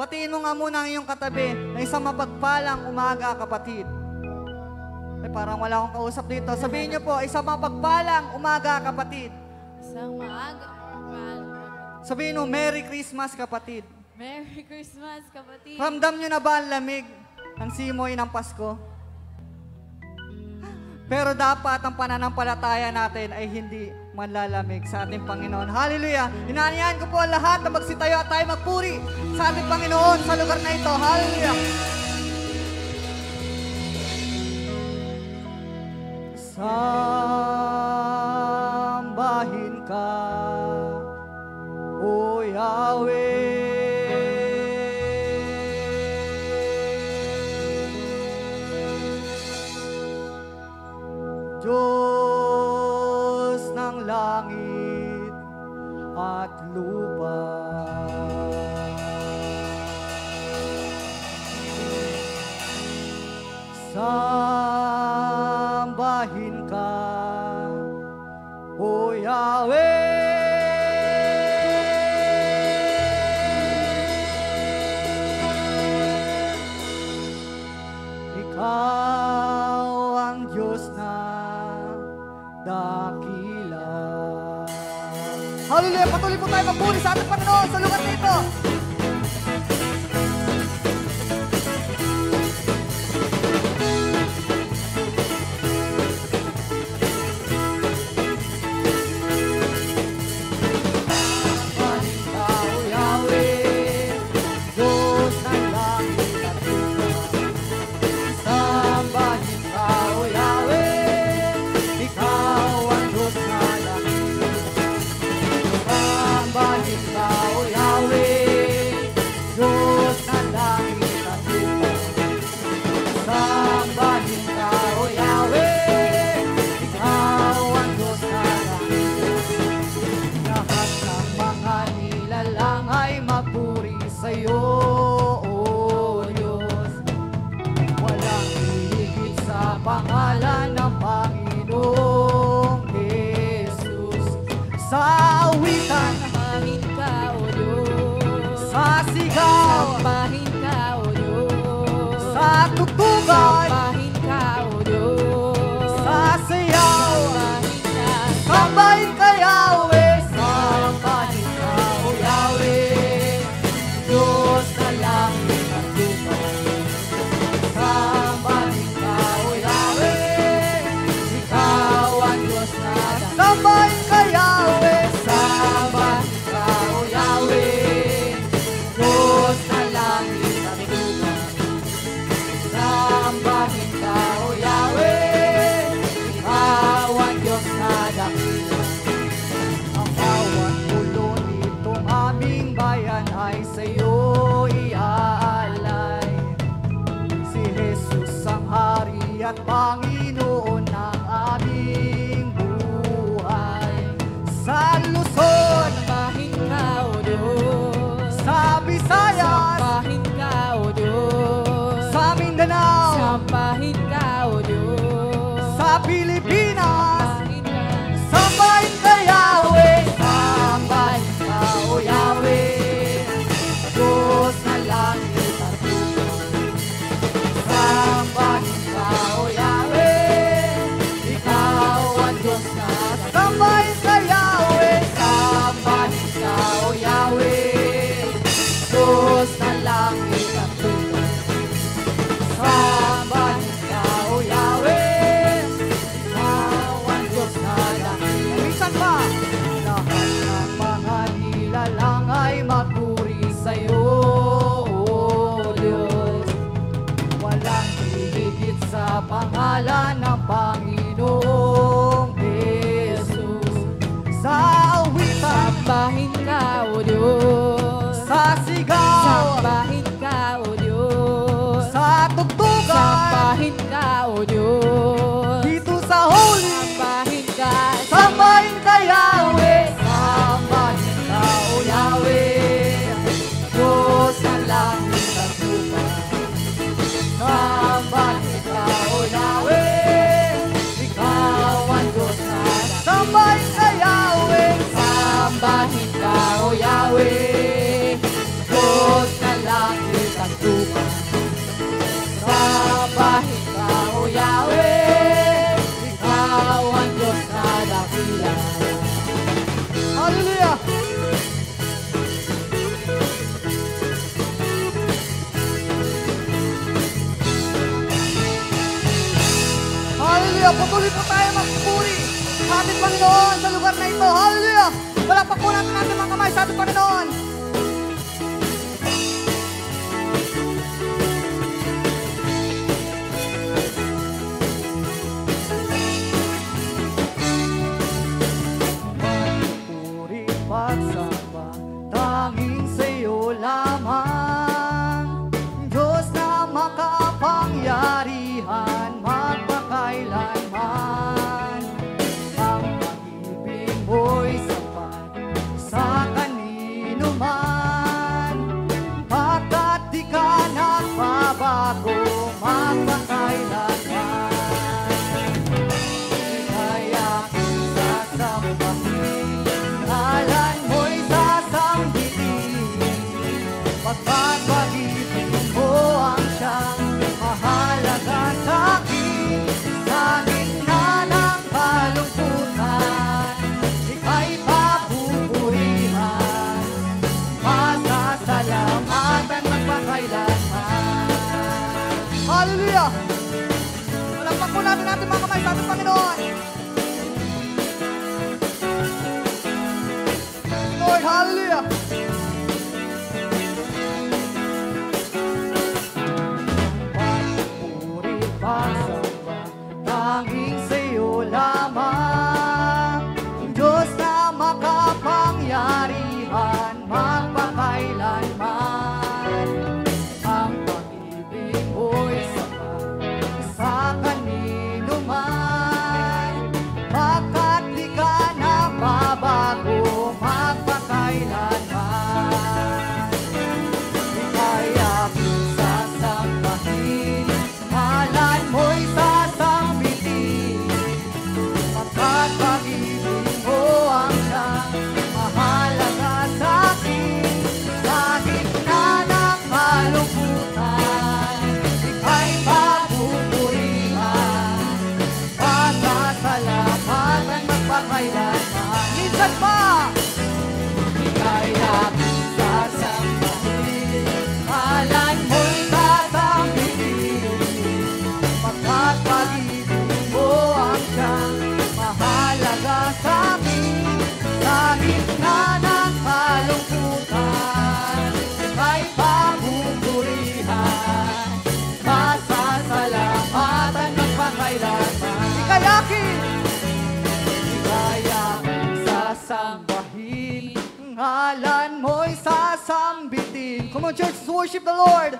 Batiin mo nga muna ang iyong katabi na isang mapagpalang umaga, kapatid. Ay, parang wala akong kausap dito. Sabihin niyo po, isang mapagpalang umaga, kapatid. Isang maaga. Sabihin mo, Merry Christmas, kapatid. Merry Christmas, kapatid. Ramdam niyo na ba ang lamig ng simoy ng Pasko? Pero dapat ang pananampalataya natin ay hindi manlalamig sa ating Panginoon. Hallelujah! Inaanyahan ko po ang lahat na magsitayo at tayo magpuri sa ating Panginoon sa lugar na ito. Hallelujah! Sambahin ka, O Yahweh. Diyos ng langit at lupa, sambahin ka, O Yahweh. Ikaw ang Diyos na dakila. Hallelujah! Patuloy po tayo magpuri sa ating Panginoon sa lugar nito. Panginoon ng aming buhay. Sa Luzon, sambahin ka, O Diyos. sa Visayas, sambahin ka, O Diyos. sa Mindanao, sambahin ka, O Diyos. sa Pilipinas, sambahin ka, sambahin ka, Yahweh. Sambahin ka, O Yahweh, Diyos na langit at lupa. Sambahin ka, O Yahweh, ikaw ang Diyos na sambahin ka, Yahweh. Sambahin ka, O Yahweh, Diyos na langit at lupa. Sambahin ka, O Yahweh, ikaw ang Diyos na langit. Minsan pa, lahat ng mga nilalang ay magpuri sa'yo, O Diyos. Walang hihigit sa pangalan ng Panginoong Jesus. Sa awitan, sambahin ka, O Diyos. sa sigaw, sambahin ka, O Diyos. sa tugtugan, sambahin ka, O Diyos. dito sa holy, sambahin ka, sambahin ka, Yahweh. Sambahin ka, O Yahweh, Diyos ng langit at lupa. Sambahin ka, O Yahweh, ikaw ang Diyos na sambahin ka, Yahweh. Sambahin ka, O Yahweh, Diyos ng langit Patuloy po tayo magpuri sa ating Panginoon sa lugar na ito. Hallelujah! Palakpak po natin ating mga kamay sa ating Panginoon. Puri pagsamba, tanging sa'yo lamang, Diyos na makapangyarihan magpakailanman. Ang pag-ibig mo'y sapat sa kanino man, pagkat di ka nagbabago magpakailanman. Kaya sasambahin, ngalan mo'y sasambitin, pagkat pag-ibig mo ang siyang mahalaga sa'kin. Sa gitna ng kalungkutan, ika'y papupurihan, masasalamatan magpakailanman. Hallelujah! Palakpak po natin ating mga kamay sa ating Panginoon. Lord, hallelujah! Pagpuri, pagsamba, tanging sa'yo lamang, Diyos na makapangyarihan magpakailanman. Ang pag-ibig mo'y sapat sa kanino man, pagkat di ka nababago magpakailanman. Kaya sasambahin, ngalan mo'y sasambitin, pagkat pag-ibig mo ang siyang mahalaga sa'kin. Sa gitna ng kalungkutan, ika'y papupurihan, pasasalamatan magpakailanman. Minsan pa! Kaya sasambahin, ngalan mo'y sasambitin, pagkat pag-ibig mo ang siyang mahalaga sa'kin. Sa gitna ng kalungkutan, ika'y papupurihan, masasalamatan magpakailanman. Ika'y akin! Kaya sasambahin, ngalan mo'y sasambitin. Come on, church, let's worship the Lord.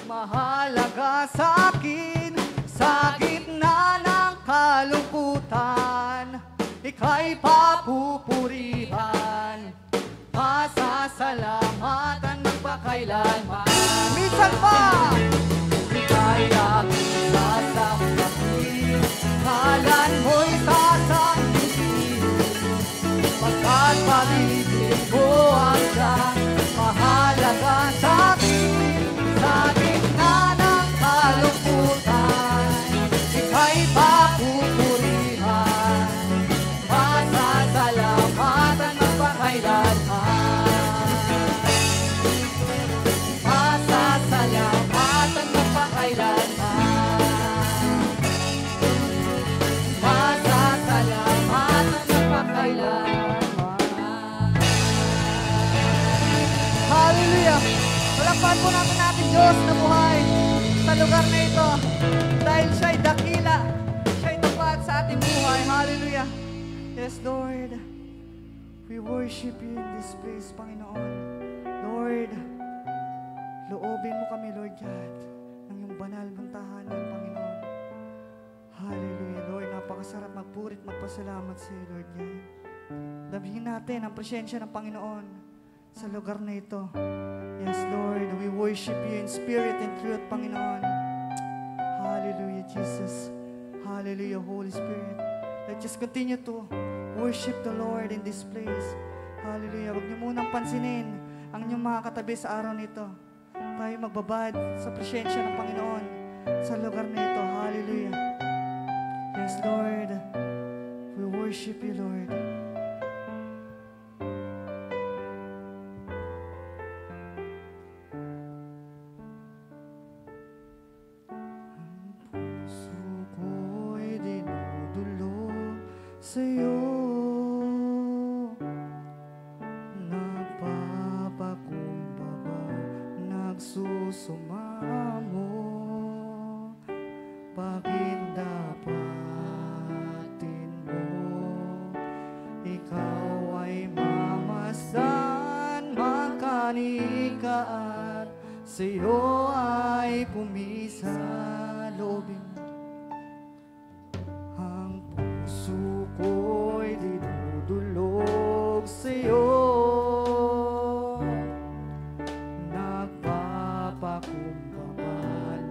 Mahalaga sa'kin, sa gitna ng kalungkutan, ika'y papupurihan, masasalamatan magpakailanman. Minsan pa! Kaya sasambahin, ngalan mo'y sasambitin, pagkat pag-ibig mo ang siyang mahalaga sa'kin. Sa gitna ng kalungkutan, ika'y papupurihan, masasalamatan magpakailanman. Masasalamatan magpakailanman. Masasalamatan magpakailanman. Hallelujah! Palakpakan po natin ating Diyos na buhay sa lugar na ito, dahil siya'y dakila, siya'y tapat sa ating buhay. Hallelujah! Yes, Lord, we worship you in this place, Panginoon. Lord, loobin mo kami, Lord God, ng iyong banal mong tahanan, Panginoon. Hallelujah, Lord, napakasarap magpurit, magpasalamat sa iyo, Lord God. Labihin natin ang presensya ng Panginoon sa lugar na ito. Yes, Lord, we worship you in spirit and truth, Panginoon. Hallelujah, Jesus. Hallelujah, Holy Spirit. Let's just continue to worship the Lord in this place. Hallelujah. Huwag niyo munang pansinin ang inyong mga katabi sa araw nito. Tayo magbabad sa presensya ng Panginoon sa lugar na ito. Hallelujah. Yes, Lord. We worship you, Lord. makanika at sa'yo ay pumisa. Loobin ang puso ko'y dinudulog sa'yo, nagpapakumbaba,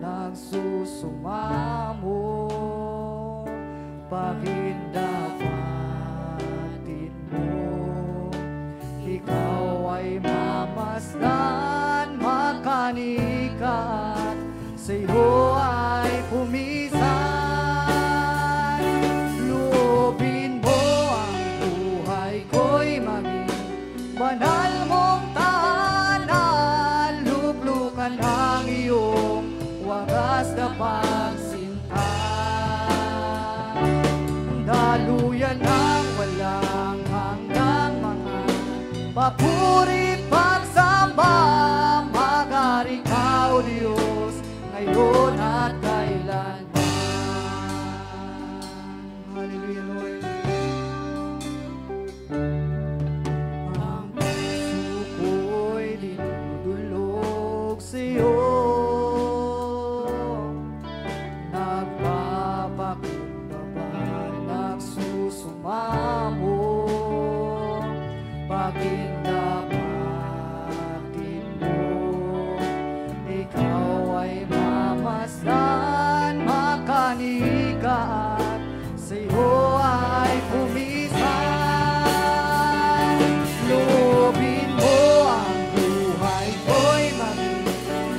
nagsusumamo, pagindapatin mo. Ikaw ay mamasdan, makanika at sa'yo ay pumisan. Loobin mo ang buhay ko'y maging banal mong tahanan, luklukan ang iyong wagas na pagsinta. Daluyan ng walang hanggang mga papuri pagsamba, magari ka o Diyos ngayon at kailanman. Hallelujah, Lord. Ang puso ko'y dinudulog sa'yo, nagpapakumbaba, nagsusumamo, pagindapatin mo. Ikaw ay mamasdan, makanika at sa'yo ay pumisan. Loobin mo ang buhay ko'y maging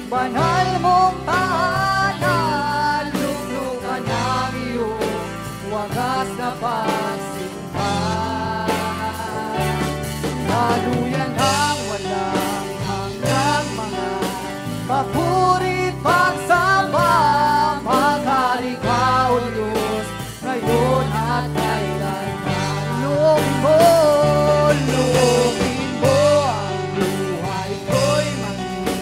banal mong tahanan, luklukan ang iyong wagas na pagsinta. Daluyan ang walang hanggang mga papuri't pagsamba, magari ka o Diyos ngayon at kailanman. Loobin mo ang buhay ko'y maging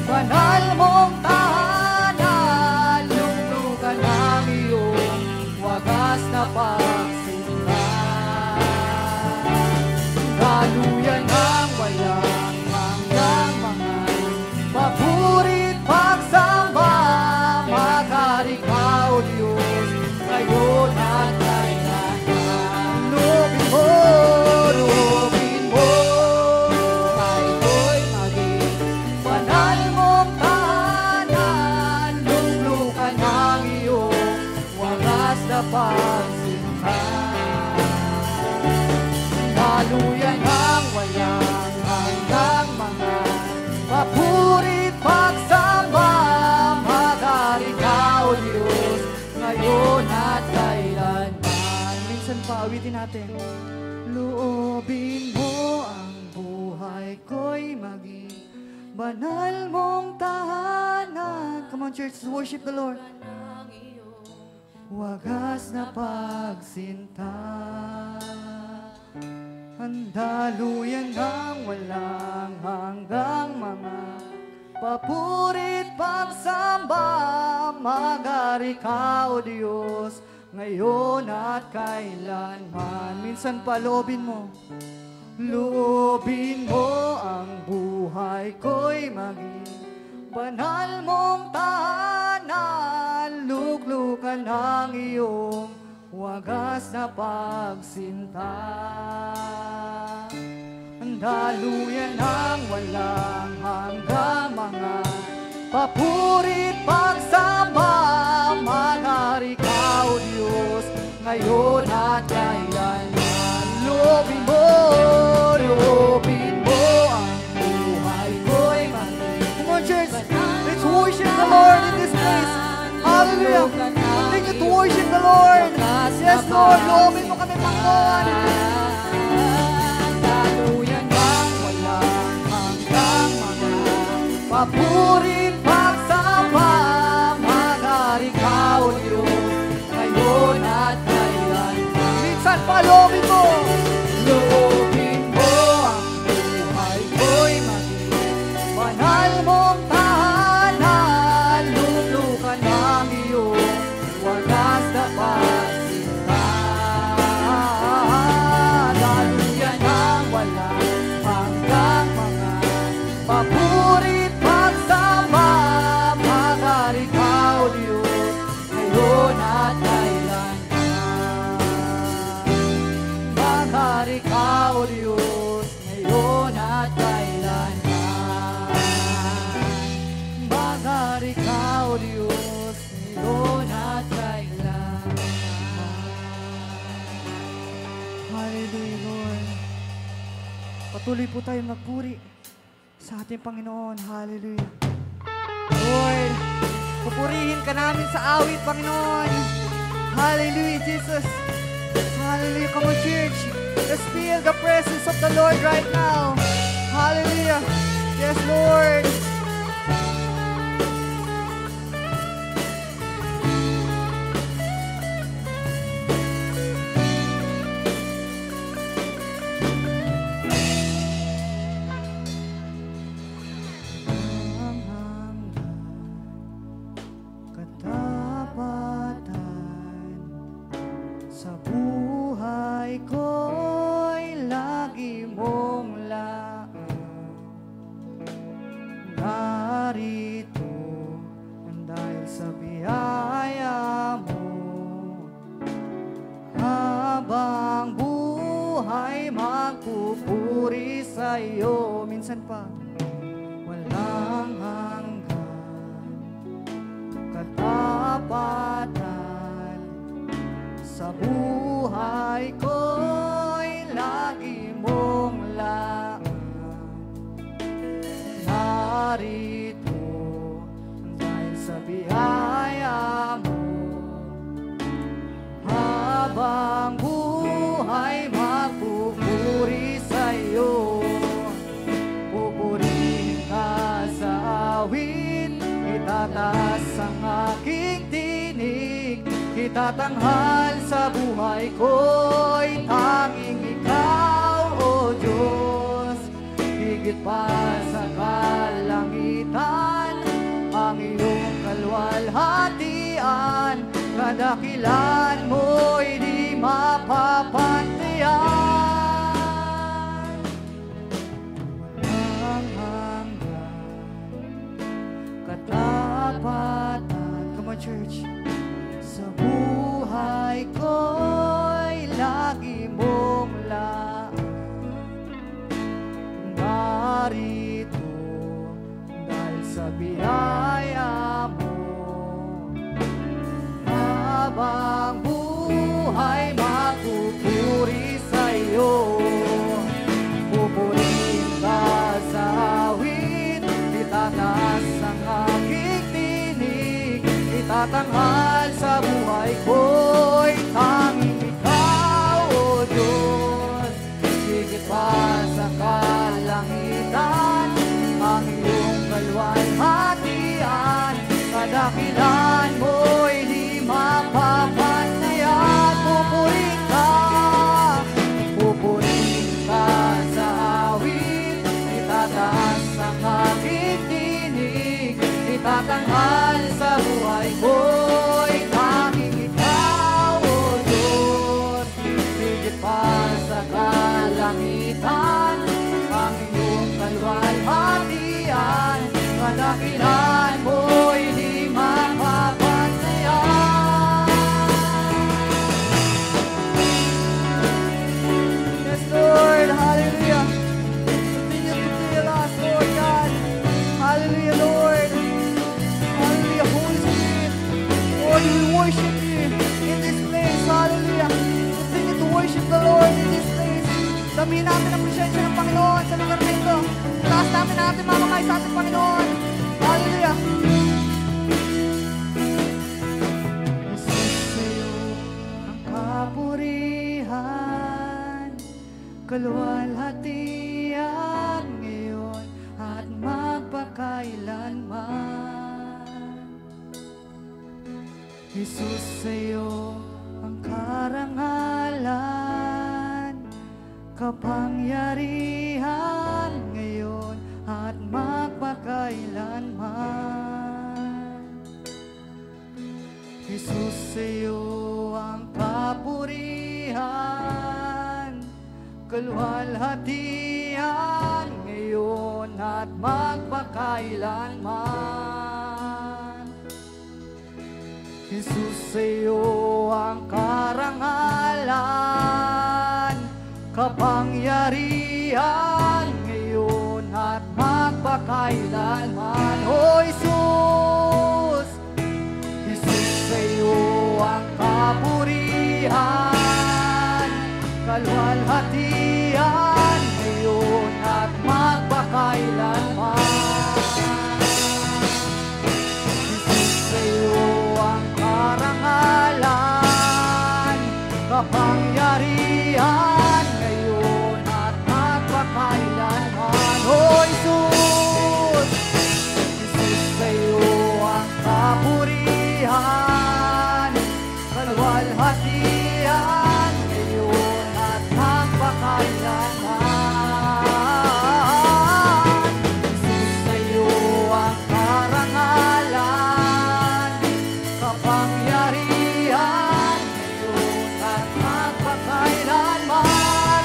banal mong tahanan, luklukan ang iyong wagas na pagsinta. Daluyan ang walang hanggang mga papuri't pagsamba, magari ka o Diyos ngayon at kailanman. Loobin mo, ay ko'y maging banal mong tahanan, luklukan ang iyong wagas na pagsinta. Daluyan ang walang hanggang mga papuri't pagsamba, magari ka o Diyos ngayon at kailanman. Minsan pa awitin natin. Loobin mo ang buhay ko'y maging banal mong tahanan. Come on, church, worship the Lord. Wagas na pagsinta, ang daluyan ng walang hanggang mga papuri't pagsamba, magari ka o Diyos ngayon at kailanman. Minsan pa loobin mo. Loobin mo ang buhay ko'y maging banal mong tahanan, luklukan ang iyong wagas na pagsinta. Ang daluyan ng walang hanggang mga papuri't pagsamba, magari ka o Diyos ngayon at kailanman. Loobin mo ang buhay ko'y maging. Come on, church, let's worship the Lord in this place. Hallelujah. Continue to worship the Lord. Yes, Lord, loobin mo kami, Panginoon. Daluyan ng walang hanggang mga papuri't pagsamba, magari ka o Diyos ngayon at kailanman. Minsan pa loobin mo. Loobin mo ang buhay ko'y maging banal mong tahanan, luklukan ang iyong wagas na pagsinta. papuri at pagsamba, maghari ka, O Diyos, ngayon at kailanman. Maghari ka, O Diyos, ngayon at kailanman. Maghari ka, O Diyos, ngayon at kailanman. Hallelujah, Lord. Patuloy po tayo magpuri sa ating Panginoon. Hallelujah. Lord, pupurihin ka namin sa awit, Panginoon. Hallelujah, Jesus. Hallelujah. Come on, church. Let's feel the presence of the Lord right now. Hallelujah. Yes, Lord. Sa buhay ko'y lagi mong laan. Narito dahil sa biyaya mo, habang buhay magpupuri sa iyo. Minsan pa, walang hanggan, katapatan. Sa buhay ko'y lagi mong laan. Narito dahil sa biyaya mo, habang buhay magpupuri sa iyo. Pupurihin ka sa awit, itataas ang aking tinig. Itatanghal sa buhay ko'y tanging ikaw, O Diyos. Higit pa sa kalangitan, ang iyong kalwalhatian. Kadakilan mo'y di mapapantayan. Walang hanggan, katapatan. Come on, church. Sa buhay ko'y lagi mong laan. Narito dahil sa biyaya mo, habang buhay magpupuri sa iyo. Pupurihin ka sa awit, itataas ang aking tinig. Itatanghal sa buhay ko'y tanging ikaw, O Diyos. Higit pa sa kalangitan, ang iyong kalwalhatian. Kadakilan mo'y di mapapantayan. Pupurihin ka sa awit, itataas ang aking tinig. Itatanghal sa buhay ko'y tanging ikaw, O Diyos. Higit pa sa kalangitan, ang iyong kalwalhatian. Kadakilan mo'y di mapapantayan. Yes, Lord. Hallelujah. Continue to fill us, Lord God. Hallelujah, Lord. Hallelujah, Holy Spirit. Lord, we worship you in this place. Hallelujah. Continue to worship the Lord in this place. Damihin natin ang presensya ng Panginoon sa lugar na ito. Taas namin natin mga kamay sa ating Panginoon. Hallelujah. Jesus, sa'yo ang kapurihan, kalwalhatian ngayon at magpakailanman. Jesus, sa'yo ang karangalan, kapangyarihan ngayon at magpakailanman. Jesus, sa'yo ang kapurihan, kalwalhatian ngayon at at magpakailanman. Jesus, sa iyo ang karangalan, kapangyarihan ngayon at magpakailanman. O Jesus, Jesus, sa iyo ang kapurihan, kalwalhatian ngayon at magpakailanman. Jesus, sa iyo ang karangalan, kapangyarihan ngayon at magpakailanman. O Jesus, Jesus, sa iyo ang kapurihan, kalwalhatian ngayon at magpakailanman. Jesus, sa iyo ang karangalan, kapangyarihan ngayon at magpakailanman.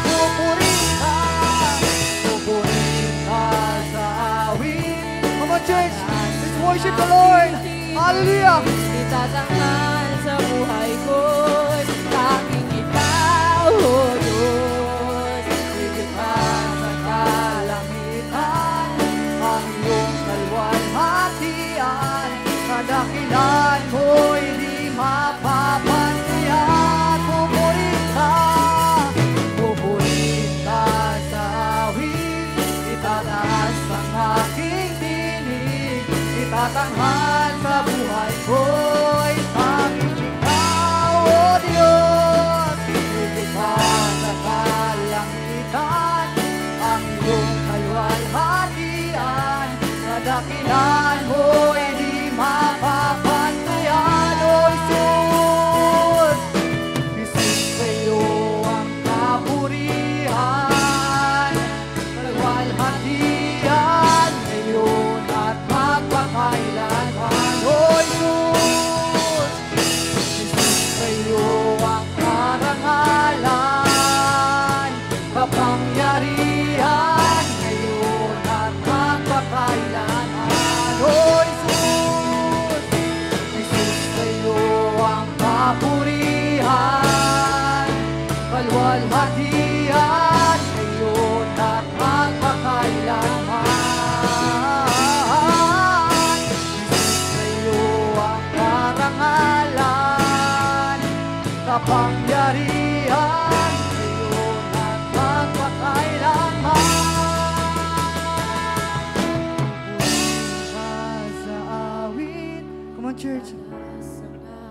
Pupurihin ka sa awit. Come on, church, let's worship the Lord. Hallelujah. Itatanghal sa buhay ko'y tanging ikaw, O Diyos. Higit pa sa kalangitan, ang iyong kalwalhatian, kadakilan mo'y di mapapantayan. Pupurihin ka sa awit, itataas ang aking tinig, itatanghal sa buhay ko'y tanging ikaw, O Diyos. Higit pa sa kalangitan, ang iyong kalwalhatian, kadakilan mo'y di mapapantayan. O Jesus, Jesus, sa iyo ang kapurihan, kalwalhatian ngayon at magpakailanman. O Jesus, Jesus, sa iyo ang karangalan, kapangyarihan ngayon at magpakailanman. O Jesus, Jesus, sa iyo ang kapurihan, kalwalhatian ngayon at magpakailanman. Jesus, sa iyo ang karangalan, kapangyarihan ngayon at magpakailanman. Sa awit. Come on, church. Sa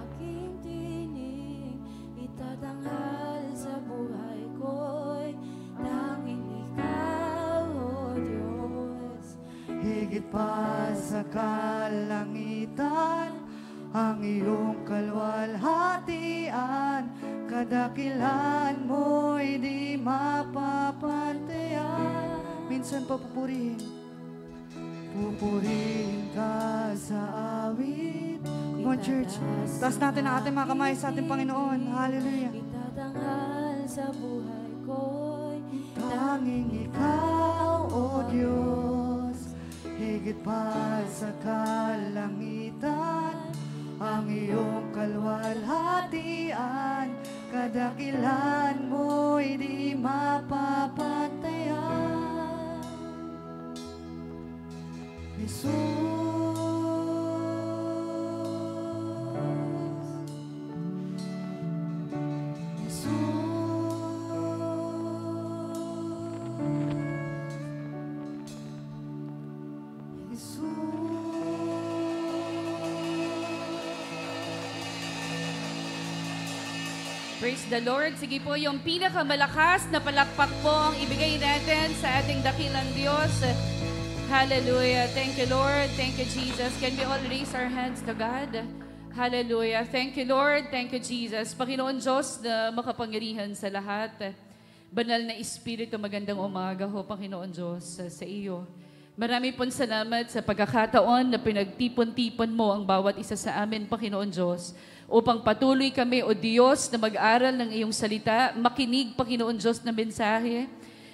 aking tinig, itatanghal sa buhay ko'y tanging ikaw, O Diyos. Higit pa sa kalangitan, ang iyong kalwalhatian, kadakilan mo'y di mapapantayan. Minsan pa pupurihin. Pupurihin ka sa awit. Come on, church. Taas natin ang ating mga kamay sa ating Panginoon. Hallelujah. Itatanghal sa buhay ko'y Tanging ikaw, O Diyos, higit pa sa kalangitan, ang iyong kalwalhatian, kadakilan mo'y di mapapantayan. Praise the Lord. Sige po, yung pinakamalakas na palakpak po ang ibigay natin sa ating dakilang Diyos. Hallelujah. Thank you, Lord. Thank you, Jesus. Can we all raise our hands to God? Hallelujah. Thank you, Lord. Thank you, Jesus. Panginoon Diyos na makapangyarihan sa lahat. Banal na Espiritu, magandang umaga ho, Panginoon Diyos, sa iyo. Marami pong salamat sa pagkakataon na pinagtipon-tipon mo ang bawat isa sa amin, Panginoon Diyos, upang patuloy kami, O Diyos, na mag-aral ng iyong salita, makinig, Panginoon Diyos, na mensahe.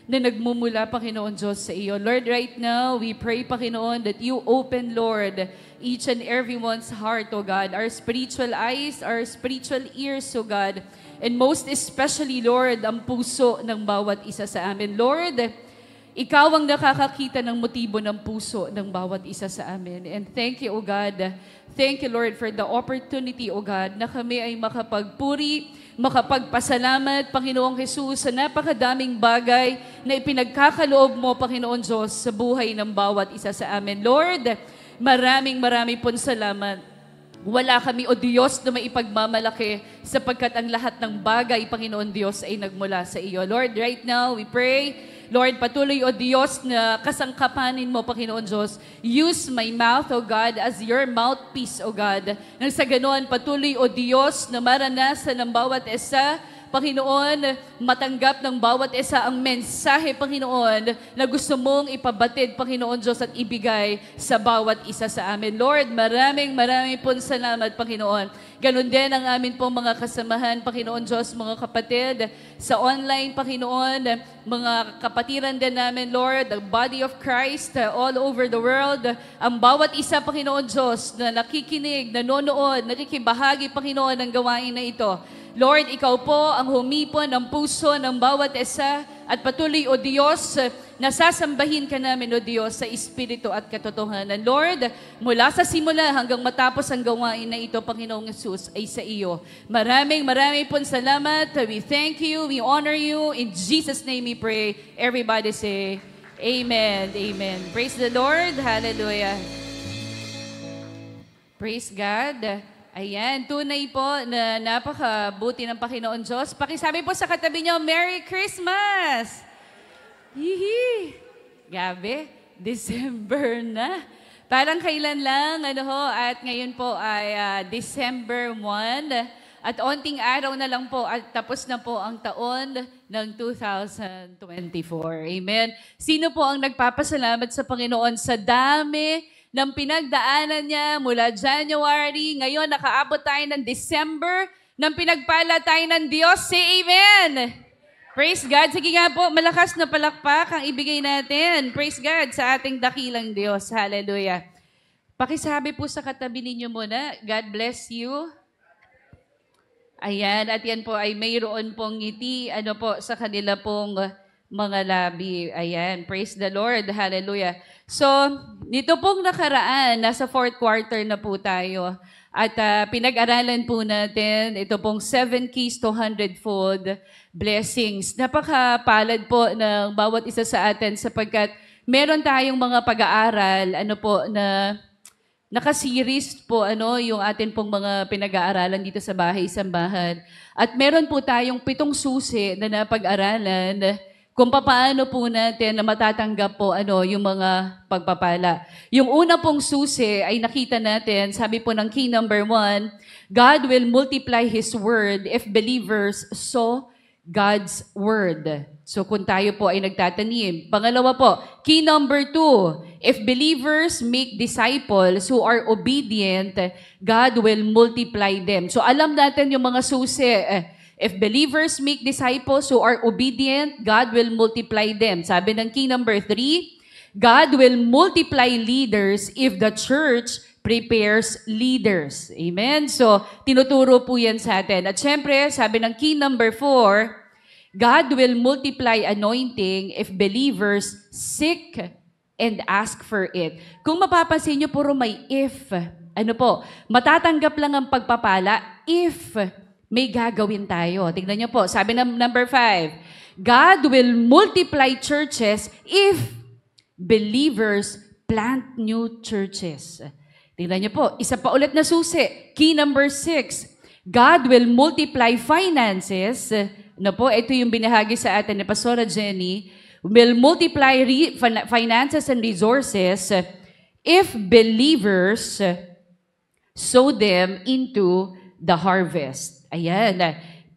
na nagmumula, Panginoon Diyos, sa iyo. Lord, right now, we pray, Panginoon, that you open, Lord, each and everyone's heart, O God, our spiritual eyes, our spiritual ears, O God, and most especially, Lord, ang puso ng bawat isa sa amin. Lord, ikaw ang nakakakita ng motibo ng puso ng bawat isa sa amin. And thank you, O God. Thank you, Lord, for the opportunity, O God, na kami ay makapagpuri, makapagpasalamat, Panginoong Jesus, sa napakadaming bagay na ipinagkakaloob mo, Panginoon Diyos, sa buhay ng bawat isa sa amin. Lord, maraming pong salamat. Wala kami, O Diyos, na maipagmamalaki sapagkat ang lahat ng bagay, Panginoon Diyos, ay nagmula sa iyo. Lord, right now, we pray, Lord, patuloy, O Diyos, na kasangkapanin mo, Panginoon Diyos. Use my mouth, O God, as your mouthpiece, O God. Nang sa ganoon, patuloy, O Diyos, na maranasan ng bawat isa, Panginoon, matanggap ng bawat isa ang mensahe, Panginoon, na gusto mong ipabatid, Panginoon Diyos, at ibigay sa bawat isa sa amin. Lord, maraming pong salamat, Panginoon. Ganon din ang amin pong mga kasamahan, Panginoon Diyos, mga kapatid, sa online, Panginoon, mga kapatiran din namin, Lord, the body of Christ all over the world, ang bawat isa, Panginoon Diyos, na nakikinig, nanonood, nakikibahagi, Panginoon, ng gawain na ito. Lord, ikaw po ang humipon ng puso ng bawat isa at patuloy, O Diyos, nasasambahin ka namin, O Diyos, sa Espiritu at katotohanan. Lord, mula sa simula hanggang matapos ang gawain na ito, Panginoong Jesus, ay sa iyo. Maraming pong salamat. We thank you, we honor you. In Jesus' name we pray. Everybody say, Amen. Amen. Praise the Lord. Hallelujah. Praise God. Ayan, tunay po na napakabuti ng Panginoon Diyos. Pakisabi po sa katabi niyo, Merry Christmas! Hihi! Gabi, December na. Parang kailan lang, at ngayon po ay December 1. At onting araw na lang po at tapos na po ang taon ng 2024. Amen. Sino po ang nagpapasalamat sa Panginoon sa dami ng pinagdaanan niya mula January, ngayon nakaabot tayo ng December, ng pinagpala tayo ng Diyos. Say Amen! Praise God. Sige nga po, malakas na palakpak ang ibigay natin. Praise God sa ating dakilang Diyos. Hallelujah. Pakisabi po sa katabi ninyo muna, God bless you. Ayan, at yan po ay mayroon pong ngiti, sa kanila pong mga labi. Ayan, praise the Lord. Hallelujah. So, nito pong nakaraan, nasa 4th quarter na po tayo. At pinag-aralan po natin, ito pong 7 keys to 100-fold blessings. Napakapalad po ng bawat isa sa atin sapagkat meron tayong mga pag-aaral, na naka-series po, yung atin pong mga pinag-aaralan dito sa bahay-sambahan. At meron po tayong 7 susi na napag-aralan kung paano po natin na matatanggap po yung mga pagpapala. Yung una pong susi ay nakita natin, sabi po ng key number 1, God will multiply His word if believers sow God's word. So kung tayo po ay nagtatanim. Pangalawa po, key number 2, if believers make disciples who are obedient, God will multiply them. So alam natin yung mga susi, if believers make disciples who are obedient, God will multiply them. Sabi ng key number 3, God will multiply leaders if the church prepares leaders. Amen? So, tinuturo po yan sa atin. At syempre, sabi ng key number 4, God will multiply anointing if believers seek and ask for it. Kung mapapansin nyo, puro may if. Matatanggap lang ang pagpapala if may gagawin tayo. Tingnan niyo po, sabi ng number 5, God will multiply churches if believers plant new churches. Tingnan niyo po, isa pa ulit na susi. Key number 6, God will multiply finances. Ito yung binahagi sa atin ni Pastora Jenny. Will multiply finances and resources if believers sow them into the harvest. Ayan.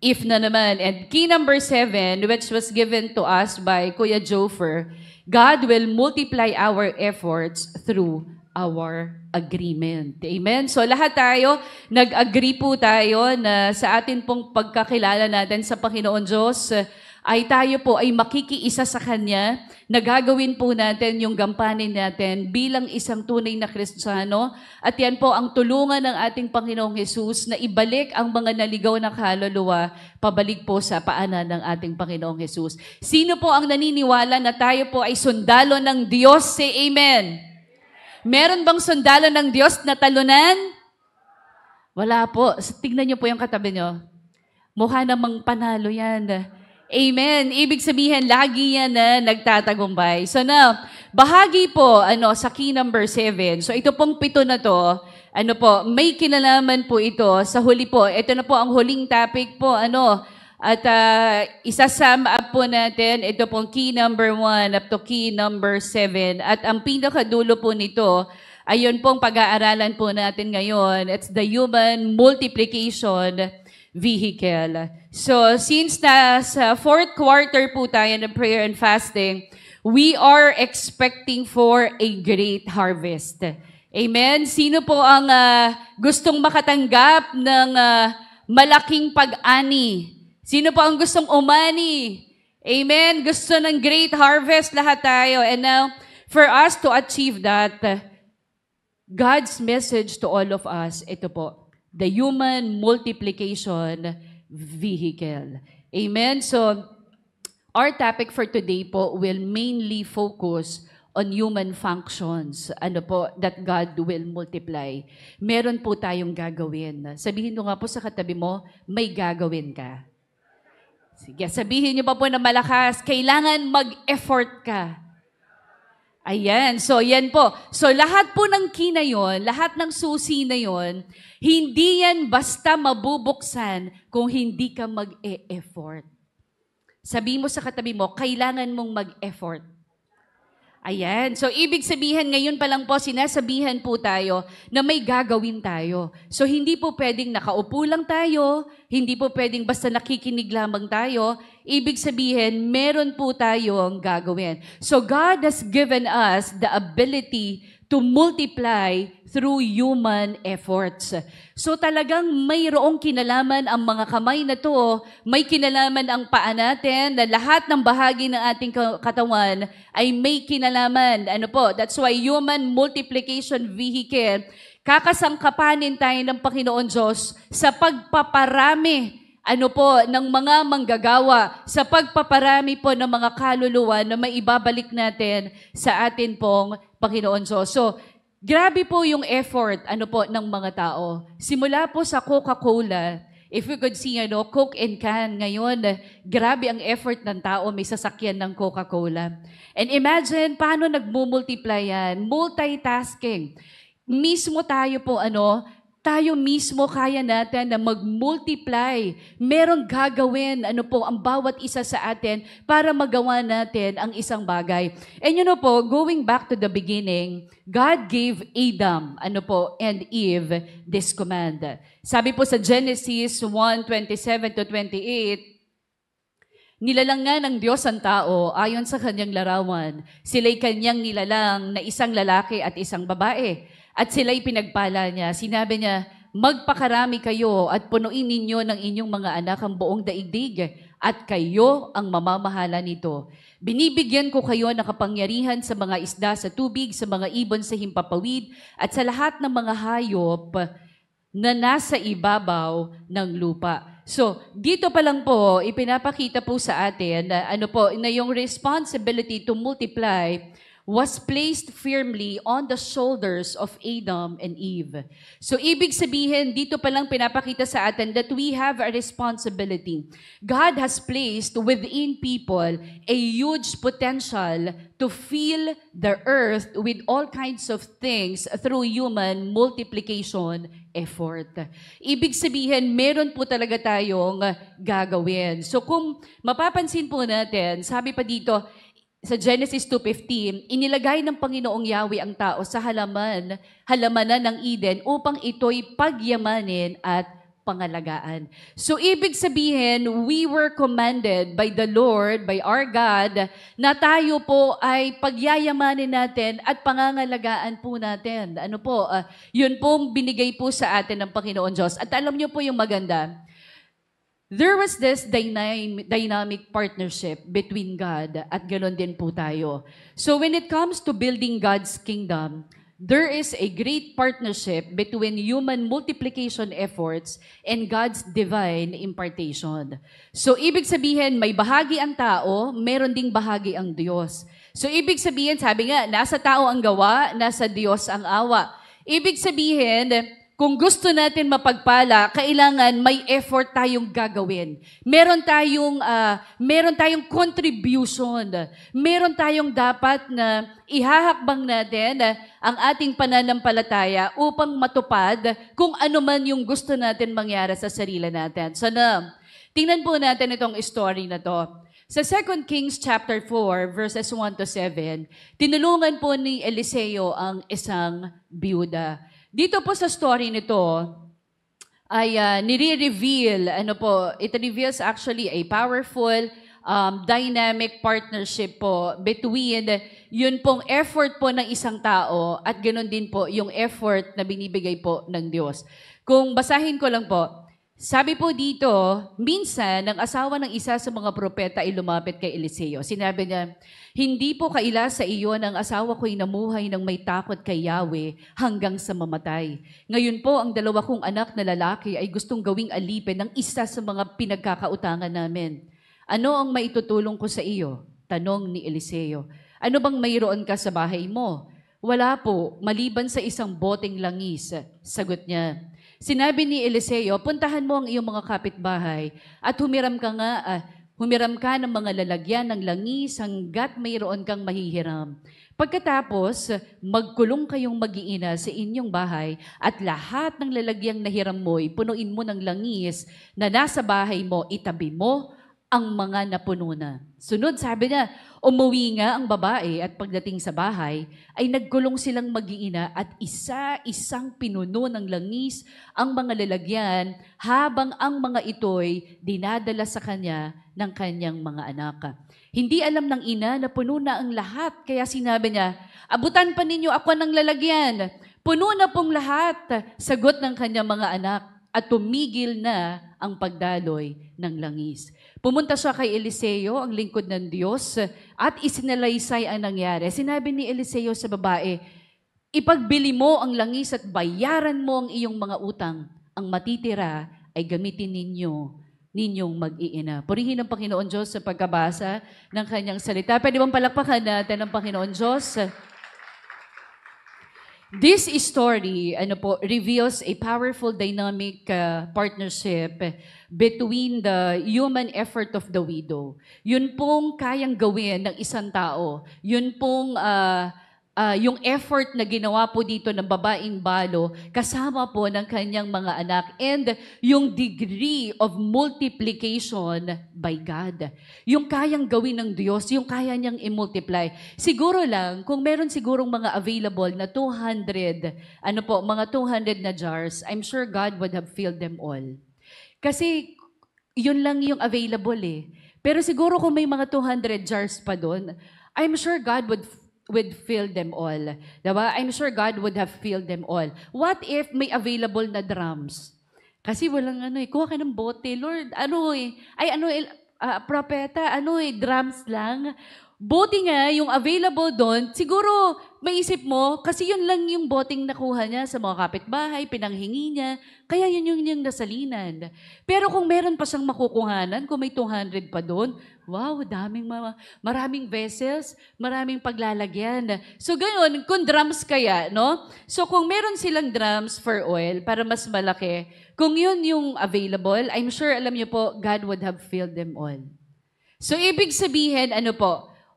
If na naman. And key number 7, which was given to us by Kuya Jofer, God will multiply our efforts through our agreement. Amen? So lahat tayo, nag-agree po tayo na sa atin pong pagkakilala natin sa Panginoon Diyos, ay tayo po ay makikiisa sa Kanya, na gagawin po natin yung gampanin natin bilang isang tunay na Kristiyano. At yan po ang tulungan ng ating Panginoong Hesus na ibalik ang mga naligaw na kaluluwa pabalik po sa paanan ng ating Panginoong Hesus. Sino po ang naniniwala na tayo po ay sundalo ng Diyos? Say amen. Meron bang sundalo ng Diyos na talunan? Wala po. Tignan niyo po yung katabi niyo. Mukha namang panalo yan. Amen. Ibig sabihin, lagi yan na nagtatagumpay. So now, bahagi po sa key number 7. So ito pong 7 na to, may kinalaman po ito sa huli po. Ito na po ang huling topic po. At isasum up po natin, ito pong key number 1 up to key number 7. At ang pinakadulo po nito, ayun pong pag-aaralan po natin ngayon. It's the human multiplication vehicle. So, since sa 4th quarter po tayo ng prayer and fasting, we are expecting for a great harvest. Amen? Sino po ang gustong makatanggap ng malaking pag-ani? Sino po ang gustong umani? Amen? Gusto ng great harvest lahat tayo. And now, for us to achieve that, God's message to all of us, ito po, the human multiplication vehicle. Amen? So, our topic for today po will mainly focus on human functions. That God will multiply. Meron po tayong gagawin. Sabihin nyo nga po sa katabi mo, may gagawin ka. Sige, sabihin nyo pa po na malakas, kailangan mag-effort ka. Ayan. So, yan po. So, lahat po ng key na yun, lahat ng susi na yun, hindi yan basta mabubuksan kung hindi ka mag-e-effort. Sabi mo sa katabi mo, kailangan mong mag-effort. Ayan. So, ibig sabihin, ngayon pa lang po, sinasabihan po tayo na may gagawin tayo. So, hindi po pwedeng nakaupo lang tayo, hindi po pwedeng basta nakikinig lamang tayo. Ibig sabihin, meron po tayong gagawin. So, God has given us the ability to multiply through human efforts. So talagang mayroong kinalaman ang mga kamay na to, may kinalaman ang paa natin, na lahat ng bahagi ng ating katawan ay may kinalaman. That's why human multiplication vehicle, kakasangkapanin tayo ng Panginoon Diyos sa pagpaparami ng mga manggagawa, sa pagpaparami po ng mga kaluluwa na maibabalik natin sa atin pong Panginoon Diyos. So, grabe po yung effort ng mga tao. Simula po sa Coca-Cola, if we could see Coke and can ngayon, grabe ang effort ng tao, may sasakyan ng Coca-Cola. And imagine paano nagmumultiply yan, multitasking. Mismo tayo po tayo mismo kaya natin na mag-multiply. Merong gagawin, ang bawat isa sa atin para magawa natin ang isang bagay. And going back to the beginning, God gave Adam, and Eve this command. Sabi po sa Genesis 1:27-28, nilalang nga ng Diyos ang tao ayon sa kanyang larawan. Sila'y kanyang nilalang na isang lalaki at isang babae. At sila'y pinagpala niya. Sinabi niya, magpakarami kayo at punuin ninyo ng inyong mga anak ang buong daigdig at kayo ang mamamahala nito. Binibigyan ko kayo ng kapangyarihan sa mga isda sa tubig, sa mga ibon sa himpapawid at sa lahat ng mga hayop na nasa ibabaw ng lupa. So, dito pa lang po, ipinapakita po sa atin na yung responsibility to multiply was placed firmly on the shoulders of Adam and Eve. So, ibig sabihin, dito pa lang pinapakita sa atin that we have a responsibility. God has placed within people a huge potential to fill the earth with all kinds of things through human multiplication effort. Ibig sabihin, meron po talaga tayong gagawin. So, kung mapapansin po natin, sabi pa dito, sa Genesis 2:15, inilagay ng Panginoong Yahweh ang tao sa halamanan ng Eden upang ito'y pagyamanin at pangalagaan. So, ibig sabihin, we were commanded by the Lord, by our God, na tayo po ay pagyayamanin natin at pangangalagaan po natin. Yun pong binigay po sa atin ng Panginoon Diyos. At alam niyo po yung maganda, there was this dynamic partnership between God at ganoon din po tayo. So when it comes to building God's kingdom, there is a great partnership between human multiplication efforts and God's divine impartation. So ibig sabihin, may bahagi ang tao, meron ding bahagi ang Diyos. So ibig sabihin, sabi nga, nasa tao ang gawa, nasa Diyos ang awa. Ibig sabihin, kung gusto natin mapagpala, kailangan may effort tayong gagawin. Meron tayong contribution. Meron tayong dapat na ihahakbang natin ang ating pananampalataya upang matupad kung ano man yung gusto natin mangyari sa sarili natin. So tingnan po natin itong story na to. Sa 2 Kings chapter 4, verses 1 to 7, tinulungan po ni Eliseo ang isang biyuda. Dito po sa story nito, ay nire-reveal, it reveals actually a powerful, dynamic partnership po between yun pong effort po ng isang tao at ganoon din po yung effort na binibigay po ng Diyos. Kung basahin ko lang po, sabi po dito, minsan, ang asawa ng isa sa mga propeta ay lumapit kay Eliseo. Sinabi niya, hindi po kaila sa iyo ng asawa ko'y namuhay ng may takot kay Yahweh hanggang sa mamatay. Ngayon po, ang dalawa kong anak na lalaki ay gustong gawing alipin ng isa sa mga pinagkakautangan namin. Ano ang maitutulong ko sa iyo? Tanong ni Eliseo. Ano bang mayroon ka sa bahay mo? Wala po, maliban sa isang boteng langis. Sagot niya. Sinabi ni Eliseo, puntahan mo ang iyong mga kapitbahay at humiram ka ng mga lalagyan ng langis hanggat mayroon kang mahihiram. Pagkatapos, magkulong kayong mag-iina sa inyong bahay at lahat ng lalagyang nahiram mo'y punuin mo ng langis na nasa bahay mo, itabi mo ang mga napuno na. Sunod, sabi niya, umuwi nga ang babae at pagdating sa bahay, ay nagkulong silang mag-iina at isa-isang pinuno ng langis ang mga lalagyan habang ang mga ito'y dinadala sa kanya ng kanyang mga anak. Hindi alam ng ina na puno na ang lahat, kaya sinabi niya, abutan pa ninyo ako ng lalagyan. Puno na pong lahat, sagot ng kanyang mga anak. At tumigil na ang pagdaloy ng langis. Pumunta siya kay Eliseo, ang lingkod ng Diyos, at isinalaysay ang nangyari. Sinabi ni Eliseo sa babae, ipagbili mo ang langis at bayaran mo ang iyong mga utang. Ang matitira ay gamitin ninyong mag-iina. Purihin ang Panginoon Diyos sa pagkabasa ng kanyang salita. Pwede bang palakpakan natin ang Panginoon Diyos? This story reveals a powerful dynamic partnership between the human effort of the widow. Yun pong kayang gawin ng isang tao. Yun pong yung effort na ginawa po dito ng babaeng balo kasama po ng kanyang mga anak and yung degree of multiplication by God. Yung kayang gawin ng Diyos, yung kaya niyang i-multiply. Siguro lang, kung meron sigurong mga available na 200 na jars, I'm sure God would have filled them all. Kasi yun lang yung available eh. Pero siguro kung may mga 200 jars pa doon, I'm sure God would fill them all. Diba? I'm sure God would have filled them all. What if may available na drums? Kasi walang kuha ka ng bote. Lord, propeta, drums lang. Buti nga, yung available doon, siguro maisip mo, kasi yun lang yung boteng nakuha niya sa mga kapitbahay, pinanghingi niya, kaya yun yung nasalinan. Pero kung meron pa siyang makukuhanan, kung may 200 pa doon, wow, maraming vessels, maraming paglalagyan. So ganoon, kung drums kaya, no? So kung meron silang drums for oil, para mas malaki, kung yun yung available, I'm sure, alam niyo po, God would have filled them all. So ibig sabihin,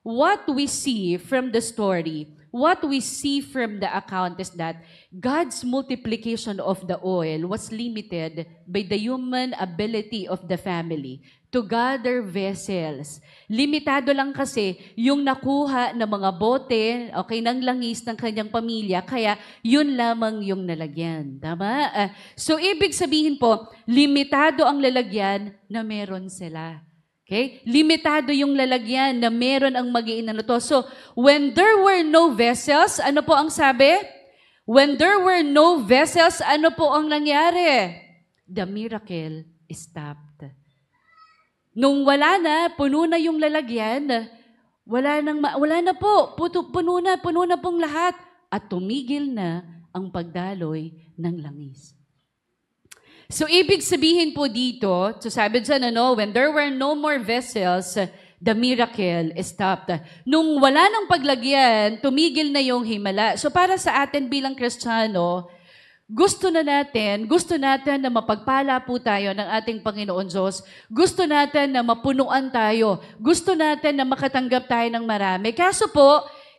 what we see from the story, what we see from the account is that God's multiplication of the oil was limited by the human ability of the family to gather vessels. Limitado lang kasi yung nakuha ng mga bote, ng langis ng kanyang pamilya, kaya yun lamang yung nalagyan. Tama? So, ibig sabihin po, limitado ang lalagyan na meron sila. Okay? Limitado yung lalagyan na meron ang mag-iina na to. So, when there were no vessels, ano po ang sabi? When there were no vessels, ano po ang nangyari? The miracle stopped. Nung wala na, puno na yung lalagyan, wala na po, puno na pong lahat. At tumigil na ang pagdaloy ng langis. So, ibig sabihin po dito, so sabi dyan, when there were no more vessels, the miracle stopped. Nung wala ng paglagyan, tumigil na yung himala. So, para sa atin bilang Kristiyano, gusto natin na mapagpala po tayo ng ating Panginoon Diyos. Gusto natin na mapunuan tayo. Gusto natin na makatanggap tayo ng marami.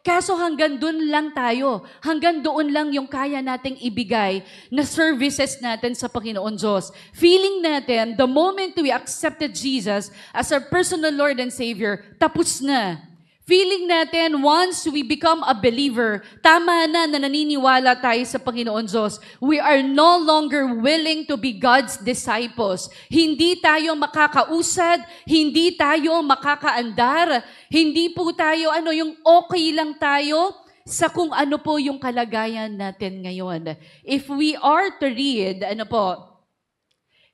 Kaso hanggang doon lang tayo. Hanggang doon lang yung kaya nating ibigay na services natin sa Panginoon Diyos. Feeling natin, the moment we accepted Jesus as our personal Lord and Savior, tapos na. Feeling natin, once we become a believer, tama na naniniwala tayo sa Panginoon Diyos. We are no longer willing to be God's disciples. Hindi tayo makakausad, hindi tayo makakaandar, hindi po tayo, yung okay lang tayo sa kung ano po yung kalagayan natin ngayon. If we are to read,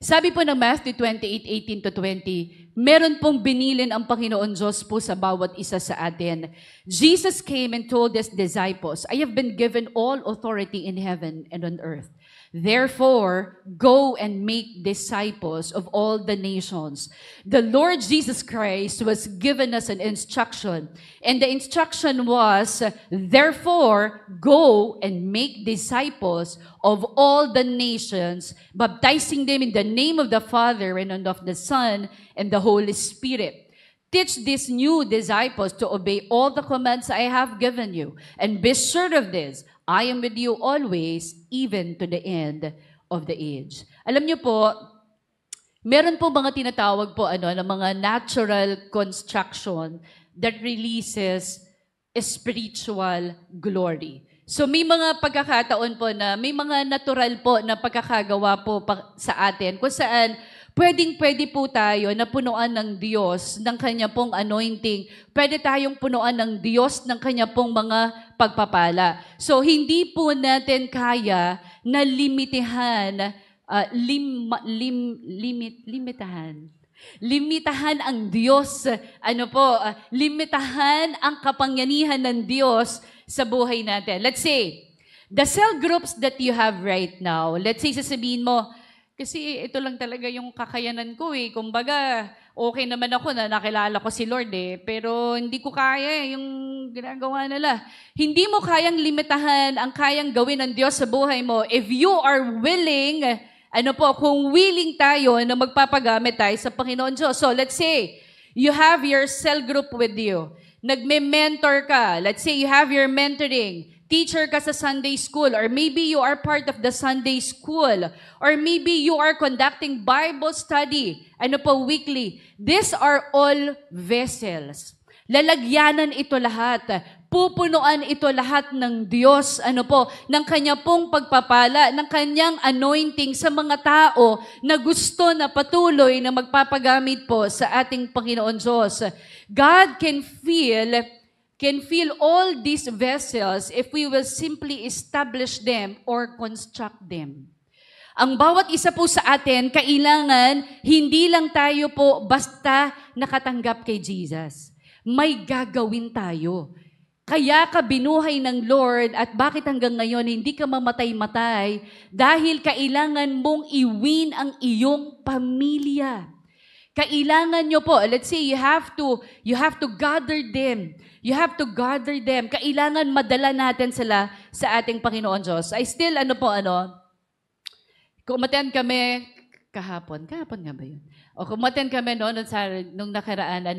sabi po ng Matthew 28:18-20, meron pong binilin ang Panginoon Diyos po sa bawat isa sa atin. Jesus came and told his disciples, I have been given all authority in heaven and on earth. Therefore, go and make disciples of all the nations. The Lord Jesus Christ was given us an instruction. And the instruction was, therefore, go and make disciples of all the nations, baptizing them in the name of the Father and of the Son and the Holy Spirit. Teach these new disciples to obey all the commands I have given you. And be sure of this, I am with you always, even to the end of the age. Alam niyo po, meron po mga tinatawag po ng mga natural construction that releases spiritual glory. So may mga pagkakataon po na may mga natural po na pagkakagawa po sa atin kung saan pwede po tayo na punuan ng Diyos ng Kanya pong anointing. Pwede tayong punuan ng Diyos ng Kanya pong mga pagpapala. So, hindi po natin kaya na limitahan ang Diyos. Limitahan ang kapangyarihan ng Diyos sa buhay natin. Let's say, the cell groups that you have right now, let's say, sasabihin mo, kasi ito lang talaga yung kakayanan ko eh. Kumbaga, okay naman ako na nakilala ko si Lord eh. Pero hindi ko kaya yung ginagawa nila. Hindi mo kayang limitahan ang kayang gawin ng Diyos sa buhay mo. If you are willing, kung willing tayo na magpapagamit tayo sa Panginoon Diyos. So let's say, you have your cell group with you. Nagme-mentor ka. Let's say you have your mentoring. Teacher ka sa Sunday school, or maybe you are part of the Sunday school, or maybe you are conducting Bible study, weekly. These are all vessels. Lalagyanan ito lahat. Pupunuan ito lahat ng Diyos, ng Kanya pong pagpapala, ng Kanyang anointing sa mga tao na gusto na patuloy na magpapagamit po sa ating Panginoon Diyos. God can fill all these vessels if we will simply establish them or construct them. Ang bawat isa po sa atin, kailangan hindi lang tayo po basta nakatanggap kay Jesus. May gagawin tayo. Kaya ka binuhay ng Lord at bakit hanggang ngayon hindi ka mamatay-matay? Dahil kailangan mong i-win ang iyong pamilya. Kailangan nyo po, let's say you have to gather them. You have to gather them. Kailangan madala natin sila sa ating Panginoon Diyos. I still, kumaten kami kahapon nga ba yun? O kumaten kami nung nakaraan,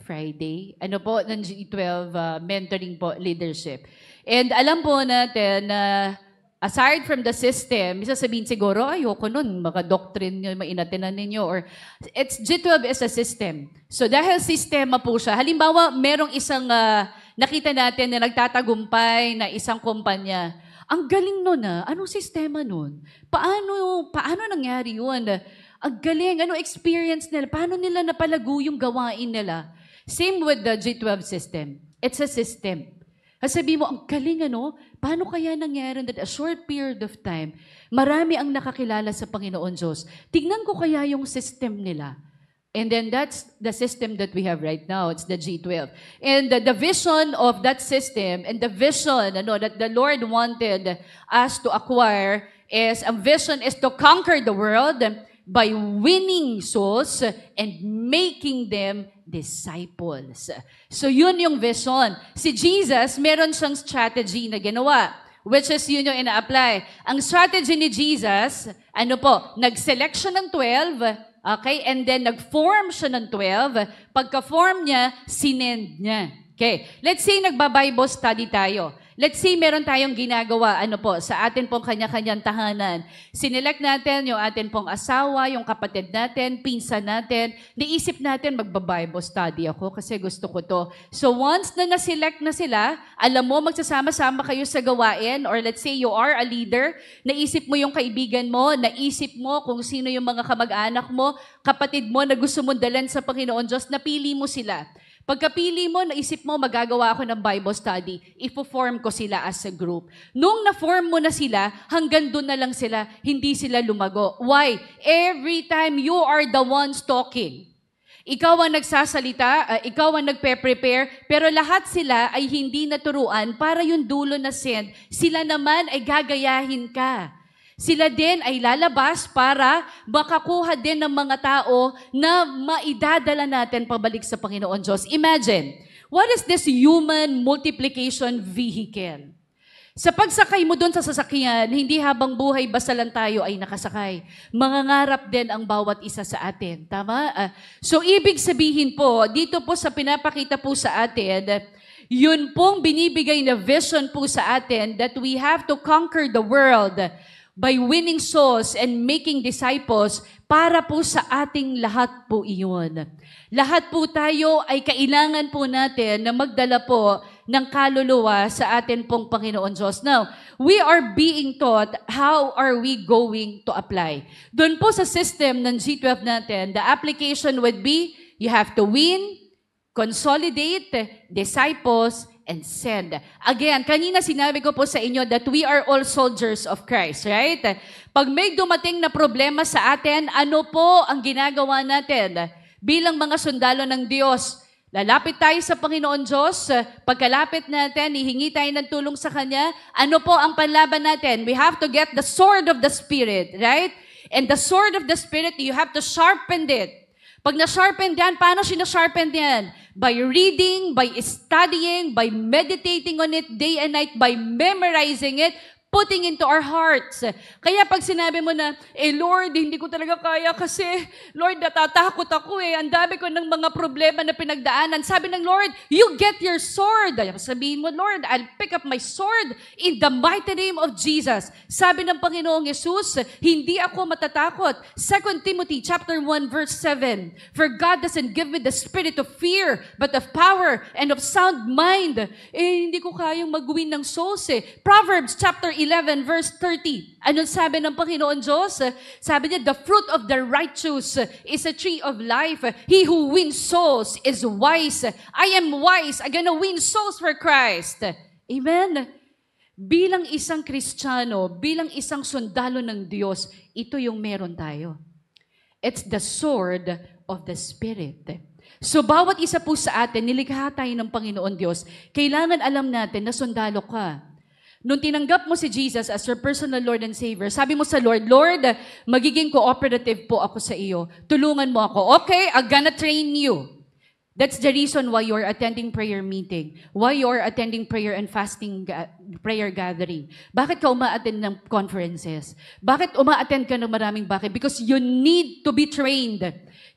Friday, ng G12 mentoring po, leadership. And alam po natin na aside from the system, sasabihin siguro, ayoko nun, baka doctrine nyo, mainatinan ninyo, or G12 is a system. So dahil sistema po siya, halimbawa, merong isang nakita natin na nagtatagumpay na isang kumpanya. Ang galing nun anong sistema nun? Paano nangyari yun? Ang galing, experience nila? Paano nila napalago yung gawain nila? Same with the G12 system. It's a system. Sabi mo, ang galing paano kaya nangyari that a short period of time, marami ang nakakilala sa Panginoon Diyos. Tignan ko kaya yung system nila. And then that's the system that we have right now. It's the G12. And the vision of that system and the vision that the Lord wanted us to acquire is, ang vision is to conquer the world by winning souls and making them disciples. So yun yung vision. Si Jesus, meron siyang strategy na ginawa, which is yun yung ina-apply. Ang strategy ni Jesus, nag-select siya ng 12, okay? And then, nag-form siya ng 12. Pagka-form niya, sinend niya. Okay. Let's say, nagba-Bible study tayo. Let's say, meron tayong ginagawa, sa atin pong kanya-kanyang tahanan. Sinelect natin yung atin pong asawa, yung kapatid natin, pinsan natin. Naisip natin, magba-Bible study ako kasi gusto ko to. So, once na na-select na sila, alam mo, magsasama-sama kayo sa gawain, or let's say, you are a leader, naisip mo yung kaibigan mo, naisip mo kung sino yung mga kamag-anak mo, kapatid mo na gusto mong dalhin sa Panginoon Diyos, napili mo sila. Pagkapili mo, naisip mo, magagawa ako ng Bible study, ifo-form ko sila as a group. Nung na-form mo na sila, hanggang doon na lang sila, hindi sila lumago. Why? Every time you are the ones talking. Ikaw ang nagsasalita, ikaw ang nagpe-prepare, pero lahat sila ay hindi naturuan para yung dulo na send. Sila naman ay gagayahin ka. Sila din ay lalabas para makakuha din ng mga tao na maidadala natin pabalik sa Panginoon Diyos. Imagine, what is this human multiplication vehicle? Sa pagsakay mo doon sa sasakyan, hindi habang buhay basta lang tayo ay nakasakay. Mangangarap din ang bawat isa sa atin. Tama? So, ibig sabihin po, dito po sa pinapakita po sa atin, yun pong binibigay na vision po sa atin that we have to conquer the world by winning souls and making disciples, para po sa ating lahat po iyon. Lahat po tayo ay kailangan po natin na magdala po ng kaluluwa sa atin pong Panginoon Diyos. Now, we are being taught how are we going to apply. Doon po sa system ng G12 natin, the application would be, you have to win, consolidate, disciples, and send. Again, kanina sinabi ko po sa inyo that we are all soldiers of Christ, right? Pag may dumating na problema sa atin, ano po ang ginagawa natin? Bilang mga sundalo ng Diyos, lalapit tayo sa Panginoon Diyos, pagkalapit natin, hihingi tayo ng tulong sa Kanya, ano po ang panlaban natin? We have to get the sword of the Spirit, right? And the sword of the Spirit, you have to sharpen it. Pag na-sharpen yan, paano sinasharpen yan? By reading, by studying, by meditating on it day and night, by memorizing it, putting into our hearts. Kaya pag sinabi mo na, Lord, hindi ko talaga kaya kasi, Lord, natatakot ako Ang dami ko ng mga problema na pinagdaanan. Sabi ng Lord, you get your sword. Sabihin mo, Lord, I'll pick up my sword in the mighty name of Jesus. Sabi ng Panginoong Yesus, hindi ako matatakot. 2 Timothy chapter 1 verse 7, for God doesn't give me the spirit of fear, but of power and of sound mind. Hindi ko kayang mag-win ng souls Proverbs chapter 11 verse 30. Anong sabi ng Panginoon Diyos? Sabi niya, the fruit of the righteous is a tree of life. He who wins souls is wise. I am wise. I'm gonna win souls for Christ. Amen? Bilang isang Kristiyano, bilang isang sundalo ng Diyos, ito yung meron tayo. It's the sword of the Spirit. So, bawat isa po sa atin, nilikha tayo ng Panginoon Diyos, kailangan alam natin na sundalo ka. Nung tinanggap mo si Jesus as your personal Lord and Savior, sabi mo sa Lord, Lord, magiging cooperative po ako sa iyo. Tulungan mo ako. Okay, I'm gonna train you. That's the reason why you're attending prayer meeting, why you're attending prayer and fasting prayer gathering. Bakit ka uma-attend ng conferences? Bakit uma-attend ka ng maraming bakit? Because you need to be trained.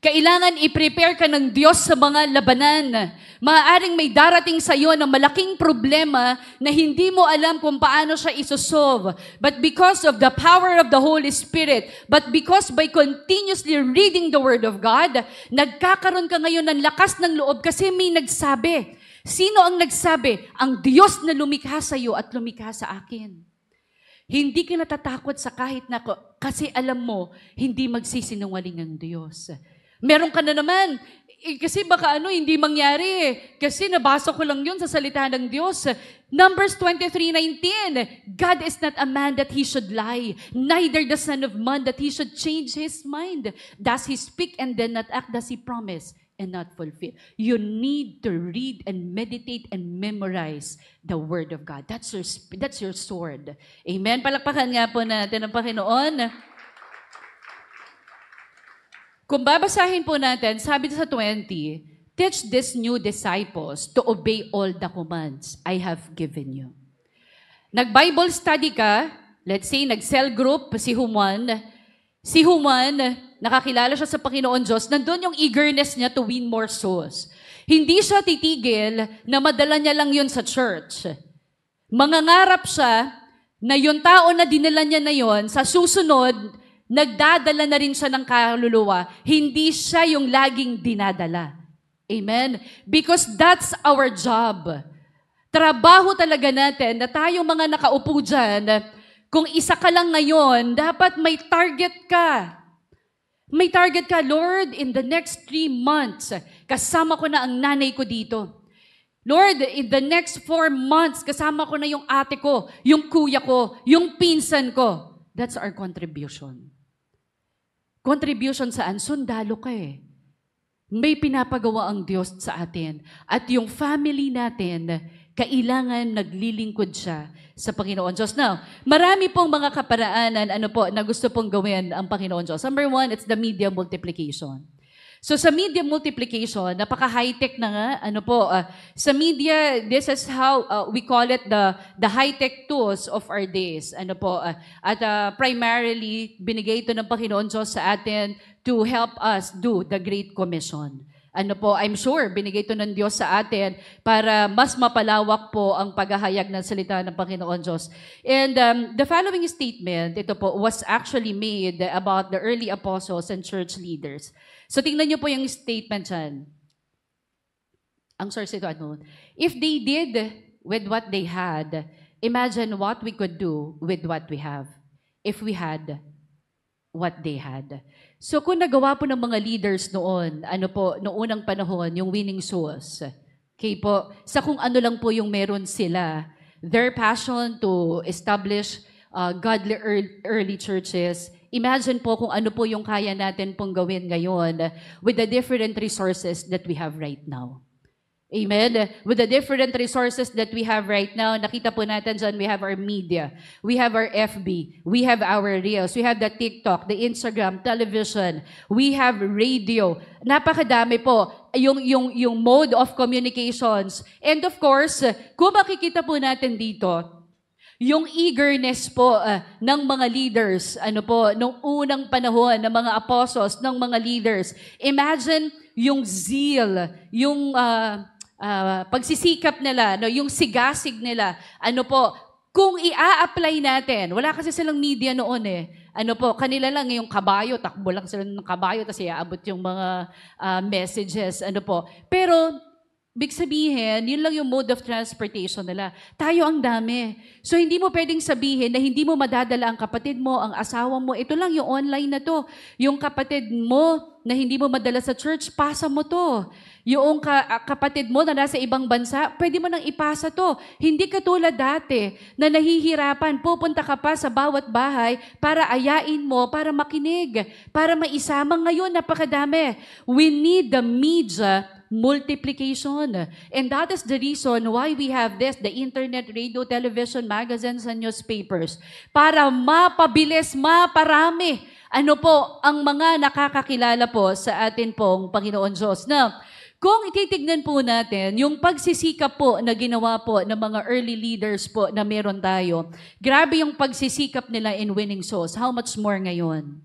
Kailangan i-prepare ka ng Diyos sa mga labanan. Maaaring may darating sa iyo na malaking problema na hindi mo alam kung paano siya isosolve. But because of the power of the Holy Spirit, but because by continuously reading the Word of God, nagkakaroon ka ngayon ng lakas ng loob kasi may nagsabi. Sino ang nagsabi? Ang Diyos na lumikha sa iyo at lumikha sa akin. Hindi ka natatakot sa kahit na kasi alam mo, hindi magsisinungaling ang Diyos. Meron ka na naman, kasi baka hindi mangyari Kasi nabasa ko lang yun sa salita ng Diyos. Numbers 23:19, God is not a man that he should lie, neither the son of man that he should change his mind. Does he speak and then not act? Does he promise and not fulfill? You need to read and meditate and memorize the Word of God. That's your sword. Amen? Palakpakan nga po natin ang Panginoon. Kung babasahin po natin, sabi sa 20, teach these new disciples to obey all the commands I have given you. Nag-Bible study ka, let's say, nag-cell group si Juan. Si Juan, nakakilala siya sa Panginoon Diyos, nandun yung eagerness niya to win more souls. Hindi siya titigil na madala niya lang yun sa church. Mangangarap siya na yung tao na dinala niya na yun, sa susunod, nagdadala na rin siya ng kaluluwa. Hindi siya yung laging dinadala. Amen? Because that's our job. Trabaho talaga natin na tayo mga nakaupo dyan, kung isa ka lang ngayon, dapat may target ka. May target ka, Lord, in the next 3 months, kasama ko na ang nanay ko dito. Lord, in the next 4 months, kasama ko na yung ate ko, yung kuya ko, yung pinsan ko. That's our contribution. Contribution saan? Sundalo ka eh. May pinapagawa ang Diyos sa atin. At yung family natin, kailangan naglilingkod siya sa Panginoon Diyos. Now, marami pong mga kaparaanan na gusto pong gawin ang Panginoon Diyos. Number 1, it's the media multiplication. So sa media multiplication, napaka-high-tech na nga. Sa media, this is how we call it the high-tech tools of our days. Primarily, binigay ito ng Panginoon Diyos sa atin to help us do the Great Commission. I'm sure, binigay ito ng Diyos sa atin para mas mapalawak po ang paghahayag ng salita ng Panginoon Diyos. And the following statement, ito po, was actually made about the early apostles and church leaders. So tingnan niyo po yung statement dyan. Ang source ito, if they did with what they had, imagine what we could do with what we have. If we had what they had. So kung nagawa po ng mga leaders noon, noong unang panahon, yung winning souls, okay po, sa kung ano lang po yung meron sila, their passion to establish godly early churches, imagine po kung ano po yung kaya natin pong gawin ngayon with the different resources that we have right now. Amen? With the different resources that we have right now, nakita po natin dyan, we have our media, we have our FB, we have our Reels, we have the TikTok, the Instagram, television, we have radio. Napakadami po yung mode of communications. And of course, kung makikita po natin dito, yung eagerness po ng mga leaders, nung unang panahon ng mga apostles, ng mga leaders. Imagine yung zeal, yung pagsisikap nila, yung sigasig nila, kung i-apply natin, wala kasi silang media noon kanila lang yung kabayo, takbo lang sila ng kabayo, tapos iaabot yung mga messages, Pero, big sabihin, yun lang yung mode of transportation nila. Tayo ang dami. So, hindi mo pwedeng sabihin na hindi mo madadala ang kapatid mo, ang asawa mo. Ito lang yung online na to. Yung kapatid mo na hindi mo madala sa church, pasa mo to. Yung kapatid mo na nasa ibang bansa, pwede mo nang ipasa to. Hindi katulad dati na nahihirapan, pupunta ka pa sa bawat bahay para ayain mo, para makinig, para maisama. Ngayon, napakadami. We need the media multiplication. And that is the reason why we have this, the internet, radio, television, magazines, and newspapers. Para mapabilis, maparami. Ang mga nakakakilala po sa atin pong Panginoon Diyos. Now, kung ititignan po natin, yung pagsisikap po na ginawa po ng mga early leaders po na meron tayo, grabe yung pagsisikap nila in winning souls. How much more ngayon?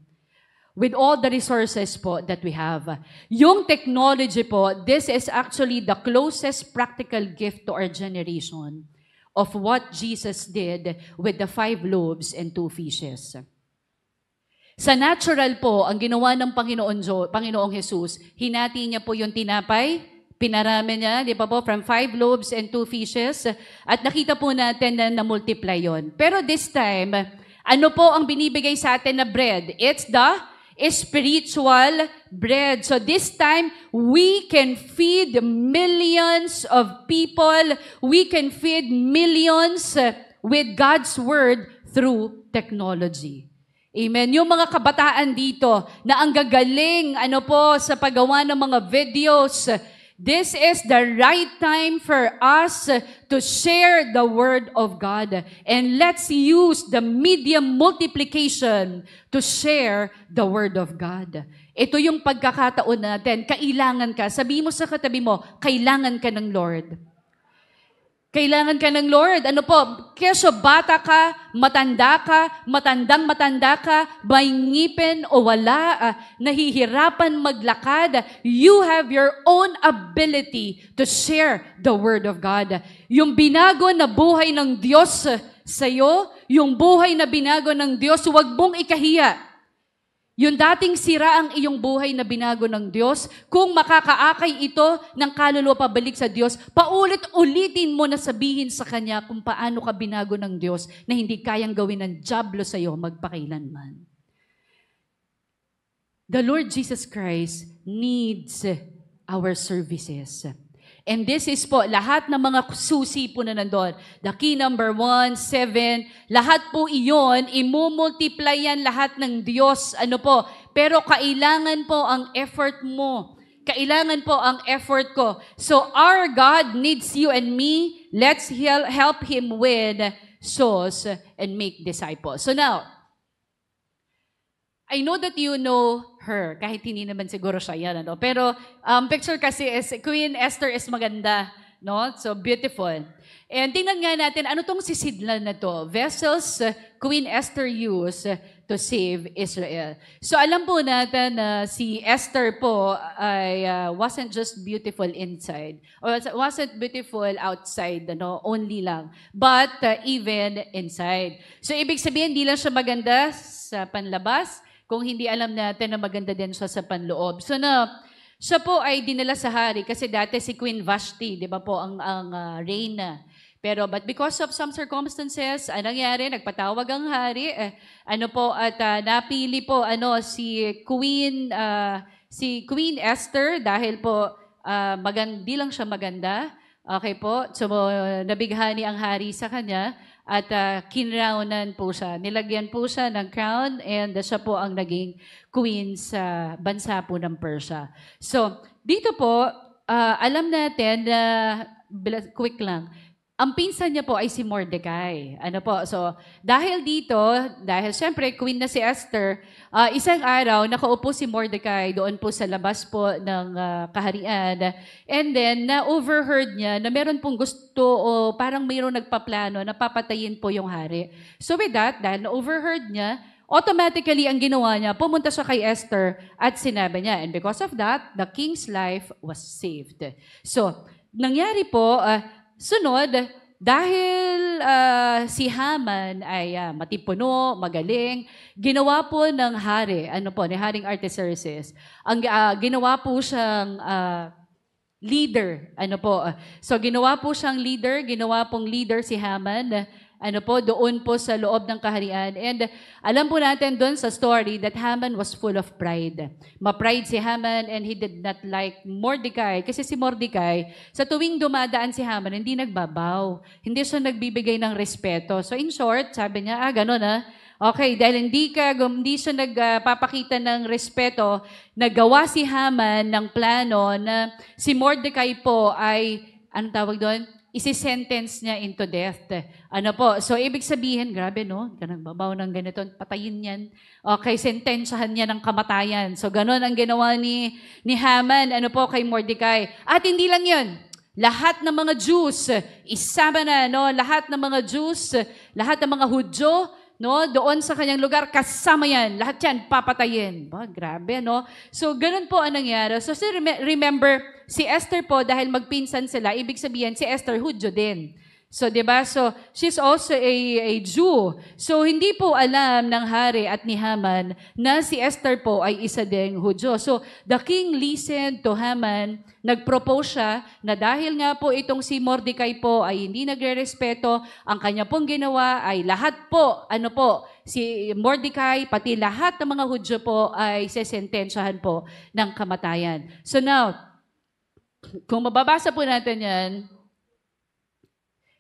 With all the resources po that we have. Yung technology po, this is actually the closest practical gift to our generation of what Jesus did with the 5 loaves and 2 fishes. Sa natural po, ang ginawa ng Panginoong Jesus, hinati niya po yung tinapay, pinarami niya, di ba po, from 5 loaves and 2 fishes, at nakita po natin na na-multiply yon. Pero this time, ano po ang binibigay sa atin na bread? It's spiritual bread. So this time, we can feed millions of people. We can feed millions with God's Word through technology. Amen. Yung mga kabataan dito na ang gagaling sa paggawa ng mga videos, this is the right time for us to share the Word of God. And let's use the medium multiplication to share the Word of God. Ito yung pagkakataon natin. Kailangan ka. Sabi mo sa katabi mo, kailangan ka ng Lord. Kailangan ka ng Lord. Kesyo bata ka, matanda ka, may ngipin o wala, nahihirapan maglakad, you have your own ability to share the Word of God. Yung binago na buhay ng Diyos sa'yo, yung buhay na binago ng Diyos, huwag mong ikahiya. Yung dating sira ang iyong buhay na binago ng Diyos, kung makakaakay ito ng kaluluwa pabalik sa Diyos, paulit-ulitin mo na sabihin sa Kanya kung paano ka binago ng Diyos na hindi kayang gawin ng dyablo sa iyo magpakailanman. The Lord Jesus Christ needs our services. And this is po, lahat ng mga susi po na nandun. The key number 1, 7, lahat po iyon, imumultiply yan lahat ng Diyos. Pero kailangan po ang effort mo. Kailangan po ang effort ko. So our God needs you and me. Let's help Him with souls and make disciples. So now, I know that you know her, kahit hindi naman siguro siya yan, Pero picture kasi is, Queen Esther is maganda, no? So beautiful. And tingnan nga natin, ano tong sisidlan na to? Vessels Queen Esther used to save Israel. So alam po natin na si Esther po ay wasn't just beautiful inside, or wasn't beautiful outside, only lang, but even inside. So ibig sabihin, hindi lang siya maganda sa panlabas, kung hindi alam natin na maganda din siya sa panloob. So siya po ay dinala sa hari kasi dati si Queen Vashti, di ba po, ang reyna. But because of some circumstances, anong nangyari? Nagpatawag ang hari, at napili po si Queen Esther dahil po di lang siya maganda. Okay po? So nabighani ang hari sa kanya. At kinrownan po siya. Nilagyan po siya ng crown and siya po ang naging queen sa bansa po ng Persia. So, dito po, alam natin na, quick lang, ang pinsan niya po ay si Mordecai. So, dahil dito, dahil siyempre, queen na si Esther, isang araw, nakaupo si Mordecai doon po sa labas po ng kaharian. And then, na-overheard niya na meron pong gusto o parang mayroong nagpaplano na papatayin po yung hari. So with that, dahil na-overheard niya, automatically ang ginawa niya, pumunta siya kay Esther at sinabi niya. And because of that, the king's life was saved. So, nangyari po, sunod, dahil si Haman ay matipuno, magaling, ginawa po ng hari, ni Haring Artaxerxes, ang ginawa po siyang leader, So ginawa po siyang leader, ginawa pong leader si Haman, doon po sa loob ng kaharian. And alam po natin doon sa story that Haman was full of pride. Ma-pride si Haman and he did not like Mordecai. Kasi si Mordecai, sa tuwing dumadaan si Haman, hindi nagbabaw. Hindi siya nagbibigay ng respeto. So in short, sabi niya, ganun Okay, dahil hindi siya nagpapakita ng respeto, nagawa si Haman ng plano na si Mordecai po ay, anong tawag doon? Isi-sentence niya into death. So ibig sabihin, grabe nagbabaw ng ganito, patayin yan. Okay, sentensyahan niya ng kamatayan. So ganun ang ginawa ni Haman, kay Mordecai. At hindi lang yun. Lahat ng mga Jews, isama na, lahat ng mga Jews, lahat ng mga Hudyo, doon sa kanyang lugar, kasama yan. Lahat yan, papatayin. Grabe, So, ganun po ang nangyari. So, remember, si Esther po, dahil magpinsan sila, ibig sabihin, si Esther, Hudyo din. So, diba? So, she's also a Jew. So, hindi po alam ng hari at ni Haman na si Esther po ay isa ding Hudyo. So, the king listened to Haman. Nag-propose siya na dahil nga po itong si Mordecai po ay hindi nagre-respeto, ang kanya pong ginawa ay lahat po, si Mordecai, pati lahat ng mga Hudyo po ay sesentensyahan po ng kamatayan. So now, kung mababasa po natin yan,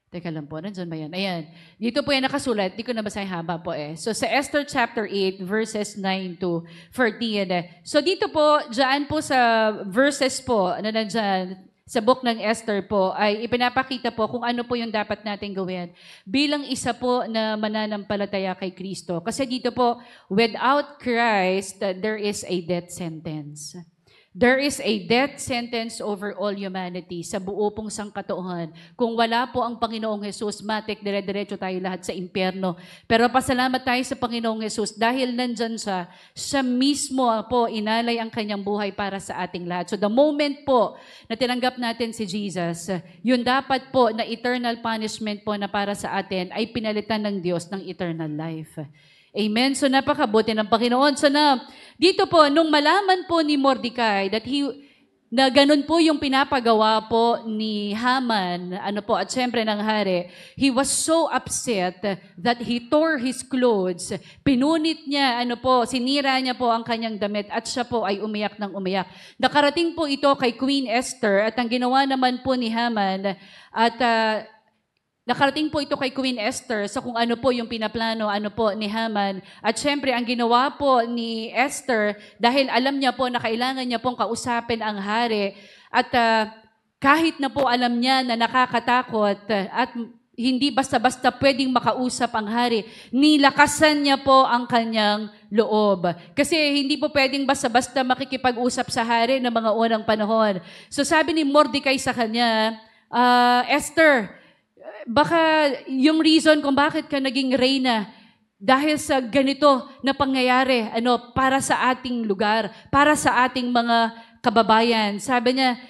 teka lang po, nandiyan ba yan? Ayan. Dito po yan nakasulat. Di ko na basahin haba po eh. So sa Esther chapter 8, verses 9 to 14. So dito po, dyan po sa verses po, na nandyan, sa book ng Esther po, ay ipinapakita po kung ano po yung dapat natin gawin bilang isa po na mananampalataya kay Kristo. Kasi dito po, without Christ, there is a death sentence. There is a death sentence over all humanity sa buo pong sangkatauhan. Kung wala po ang Panginoong Hesus, matik, dire-diretso tayo lahat sa impyerno. Pero pasalamat tayo sa Panginoong Hesus dahil nandyan siya mismo po inalay ang kanyang buhay para sa ating lahat. So the moment po na tinanggap natin si Jesus, yun dapat po na eternal punishment po na para sa atin ay pinalitan ng Diyos ng eternal life. Amen. So napakabuti ng Panginoon. So na dito po, nung malaman po ni Mordecai na ganun po yung pinapagawa po ni Haman, at syempre ng hari, he was so upset that he tore his clothes. Pinunit niya, sinira niya po ang kanyang damit at siya po ay umiyak ng umiyak. Nakarating po ito kay Queen Esther at ang ginawa naman po ni Haman at nakarating po ito kay Queen Esther sa kung ano po yung pinaplano, ni Haman. At syempre, ang ginawa po ni Esther, dahil alam niya po na kailangan niya pong kausapin ang hari, at kahit na po alam niya na nakakatakot at hindi basta-basta pwedeng makausap ang hari, nilakasan niya po ang kanyang loob. Kasi hindi po pwedeng basta-basta makikipag-usap sa hari ng mga unang panahon. So sabi ni Mordecai sa kanya, Esther, baka yung reason kung bakit ka naging reyna dahil sa ganito na pangyayari, para sa ating lugar, para sa ating mga kababayan. Sabi niya,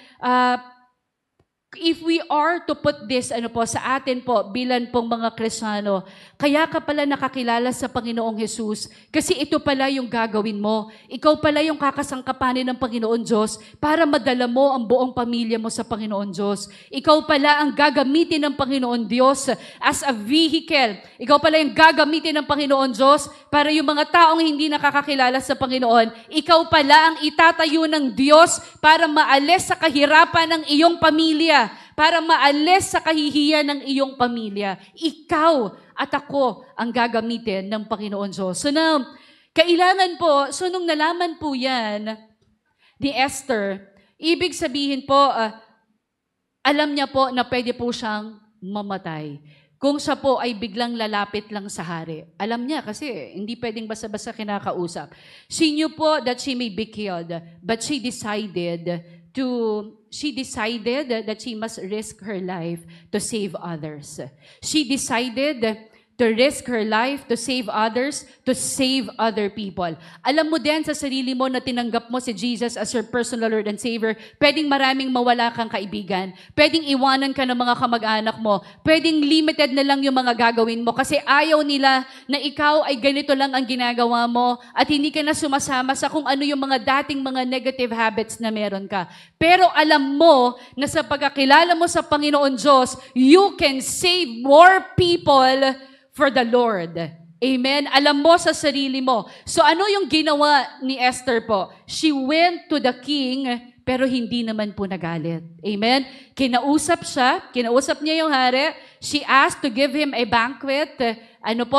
if we are to put this sa atin po bilang pong mga Kristiyano, kaya ka pala nakakilala sa Panginoong Hesus kasi ito pala yung gagawin mo. Ikaw pala yung kakasangkapanin ng Panginoon Diyos para madala mo ang buong pamilya mo sa Panginoon Diyos. Ikaw pala ang gagamitin ng Panginoon Diyos as a vehicle. Ikaw pala yung gagamitin ng Panginoon Diyos para yung mga taong hindi nakakakilala sa Panginoon, ikaw pala ang itatayo ng Diyos para maalis sa kahirapan ng iyong pamilya, para maalis sa kahihiyan ng iyong pamilya. Ikaw at ako ang gagamitin ng Panginoon Diyos. So now, kailangan po, so nung nalaman po yan ni Esther, ibig sabihin po, alam niya po na pwede po siyang mamatay. Kung siya po ay biglang lalapit lang sa hari. Alam niya kasi hindi pwedeng basta-basta kinakausap. She knew po that she may be killed, but she decided that she must risk her life to save others. She decided to risk her life to save others, to save other people. Alam mo din sa sarili mo na tinanggap mo si Jesus as your personal Lord and Savior, pwedeng maraming mawala kang kaibigan, pwedeng iwanan ka ng mga kamag-anak mo, pwedeng limited na lang yung mga gagawin mo kasi ayaw nila na ikaw ay ganito lang ang ginagawa mo at hindi ka na sumasama sa kung ano yung mga dating mga negative habits na meron ka. Pero alam mo na sa pagkakilala mo sa Panginoon Diyos, you can save more people for the Lord. Amen? Alam mo sa sarili mo. So ano yung ginawa ni Esther po? She went to the king, pero hindi naman po nagalit. Amen? Kinausap niya yung hari. She asked to give him a banquet.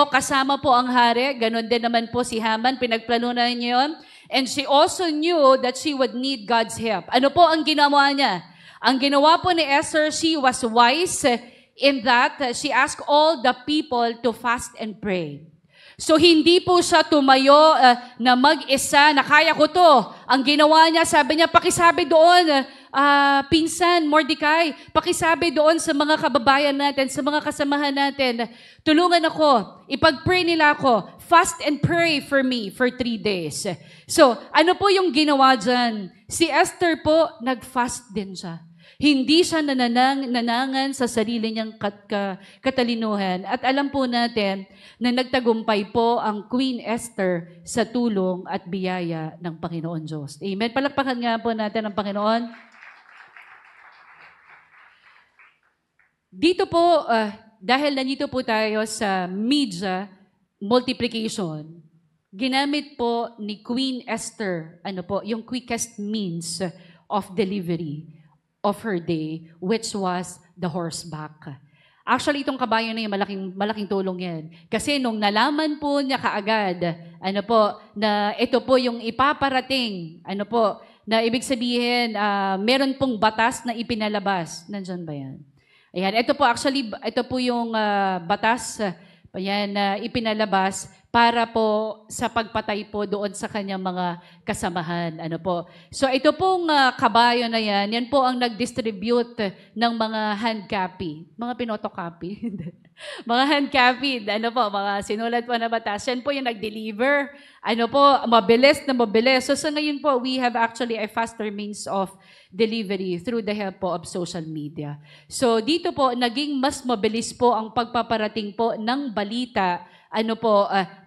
Kasama po ang hari. Ganon din naman po si Haman. Pinagplanunan niya yun. And she also knew that she would need God's help. Ano po ang ginawa niya? Ang ginawa po ni Esther, she was wise in that she asked all the people to fast and pray. So hindi po siya tumayo na mag-isa, na kaya ko to. Ang ginawa niya, sabi niya, pakisabi doon, pinsan, Mordecai, pakisabi doon sa mga kababayan natin, sa mga kasamahan natin, tulungan ako, ipag-pray nila ako, fast and pray for me for 3 days. So, ano po yung ginawa dyan? Si Esther po, nag-fast din siya. Hindi siya nanangan sa sarili niyang katalinuhan. At alam po natin na nagtagumpay po ang Queen Esther sa tulong at biyaya ng Panginoon Diyos. Amen. Palakpakan nga po natin ang Panginoon. Dito po, dahil nandito po tayo sa media, multiplication, ginamit po ni Queen Esther, yung quickest means of delivery of her day, which was the horseback. Actually, itong kabayo na yun, malaking tulong yan. Kasi nung nalaman po niya kaagad, na ito po yung ipaparating, na ibig sabihin, meron pong batas na ipinalabas. Nandyan ba yan? Ayan, ito po yung batas na ipinalabas para po sa pagpatay po doon sa kanyang mga kasamahan. So ito pong kabayo na yan po ang nag-distribute ng mga hand copy. Mga pinotocopy. Mga hand copy, mga sinulat po na batas. Yan po yung nag-deliver. Mabilis na mabilis. So sa ngayon po, we have actually a faster means of delivery through the help po of social media. So dito po, naging mas mabilis po ang pagpaparating po ng balita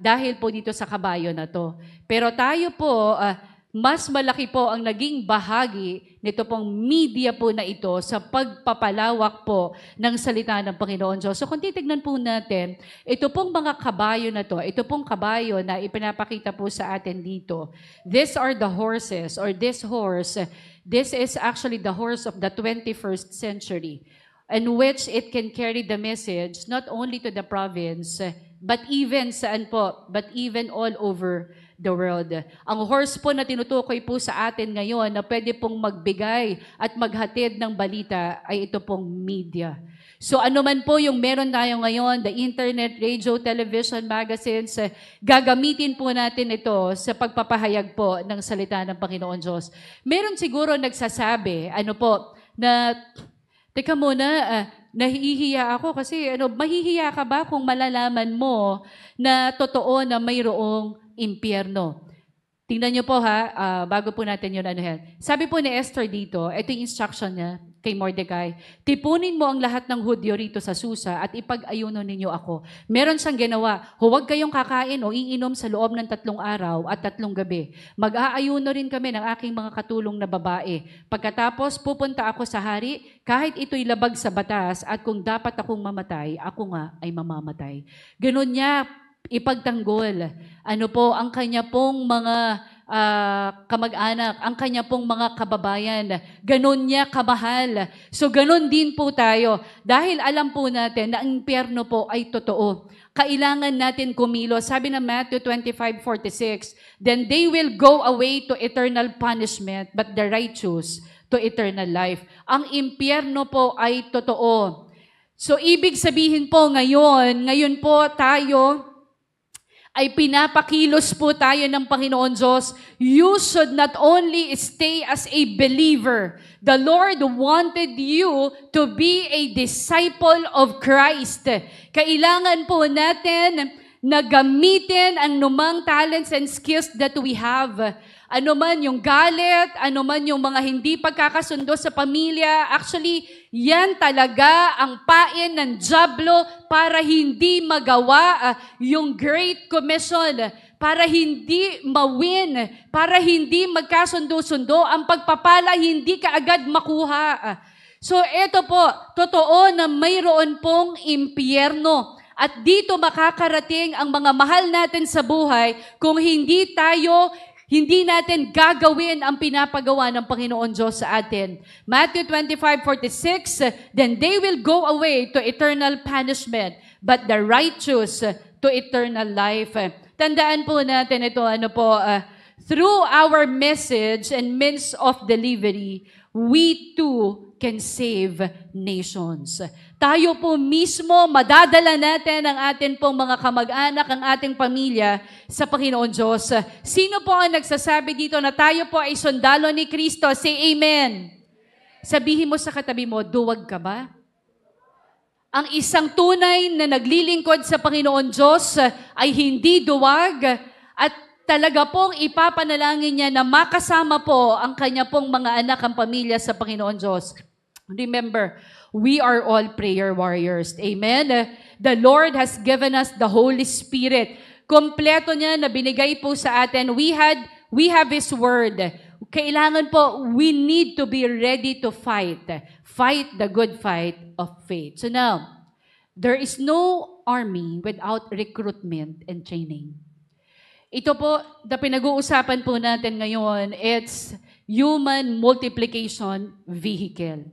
dahil po dito sa kabayo na to. Pero tayo po, mas malaki po ang naging bahagi nito pong media po na ito sa pagpapalawak po ng salita ng Panginoon Diyos. So kung titignan po natin, ito pong mga kabayo na to, ito pong kabayo na ipinapakita po sa atin dito, these are the horses, or this horse, this is actually the horse of the 21st century, in which it can carry the message not only to the province, but even all over the world. Ang horse po na tinutukoy po sa atin ngayon na pwede pong magbigay at maghatid ng balita ay ito pong media. So ano man po yung meron tayo ngayon, the internet, radio, television, magazines, gagamitin po natin ito sa pagpapahayag po ng salita ng Panginoon Diyos. Meron siguro nagsasabi, na teka muna, nahihiya ako kasi mahihiya ka ba kung malalaman mo na totoo na mayroong impyerno? Tingnan niyo po bago po natin yun Sabi po ni Esther dito, ito yung instruction niya kay Mordecai, tipunin mo ang lahat ng Hudyo rito sa Susa at ipag-ayuno ninyo ako. Meron siyang ginawa, huwag kayong kakain o iinom sa loob ng 3 araw at 3 gabi. Mag-aayuno rin kami ng aking mga katulong na babae. Pagkatapos, pupunta ako sa hari, kahit ito'y labag sa batas at kung dapat akong mamatay, ako nga ay mamamatay. Ganun niya ipagtanggol. Ang kanya pong mga kamag-anak, ang kanya pong mga kababayan. Ganon niya kamahal. So ganon din po tayo. Dahil alam po natin na ang impyerno po ay totoo. Kailangan natin kumilos. Sabi na Matthew 25:46, then they will go away to eternal punishment, but the righteous to eternal life. Ang impyerno po ay totoo. So ibig sabihin po ngayon po tayo ay pinapakilos po tayo ng Panginoon Diyos. You should not only stay as a believer. The Lord wanted you to be a disciple of Christ. Kailangan po natin na gamitin ang numang talents and skills that we have. Ano man yung galit, ano man yung mga hindi pagkakasundo sa pamilya, actually, yan talaga ang pain ng dyablo para hindi magawa yung Great Commission, para hindi mawin, para hindi magkasundo-sundo, ang pagpapala hindi kaagad makuha. So ito po, totoo na mayroon pong impyerno. At dito makakarating ang mga mahal natin sa buhay kung hindi natin gagawin ang pinapagawa ng Panginoon Diyos sa atin. Matthew 25:46, then they will go away to eternal punishment, but the righteous to eternal life. Tandaan po natin ito, through our message and means of delivery, we too can save nations. Tayo po mismo, madadala natin ang atin pong mga kamag-anak, ang ating pamilya sa Panginoon Diyos. Sino po ang nagsasabi dito na tayo po ay sundalo ni Kristo? Say amen. Sabihin mo sa katabi mo, duwag ka ba? Ang isang tunay na naglilingkod sa Panginoon Diyos ay hindi duwag at talaga pong ipapanalangin niya na makasama po ang kanya pong mga anak, ang pamilya sa Panginoon Diyos. Remember, we are all prayer warriors. Amen? The Lord has given us the Holy Spirit. Kompleto niya na binigay po sa atin. We have His Word. Kailangan po, we need to be ready to fight. Fight the good fight of faith. So now, there is no army without recruitment and training. Ito po, na pinag-uusapan po natin ngayon, it's human multiplication vehicle.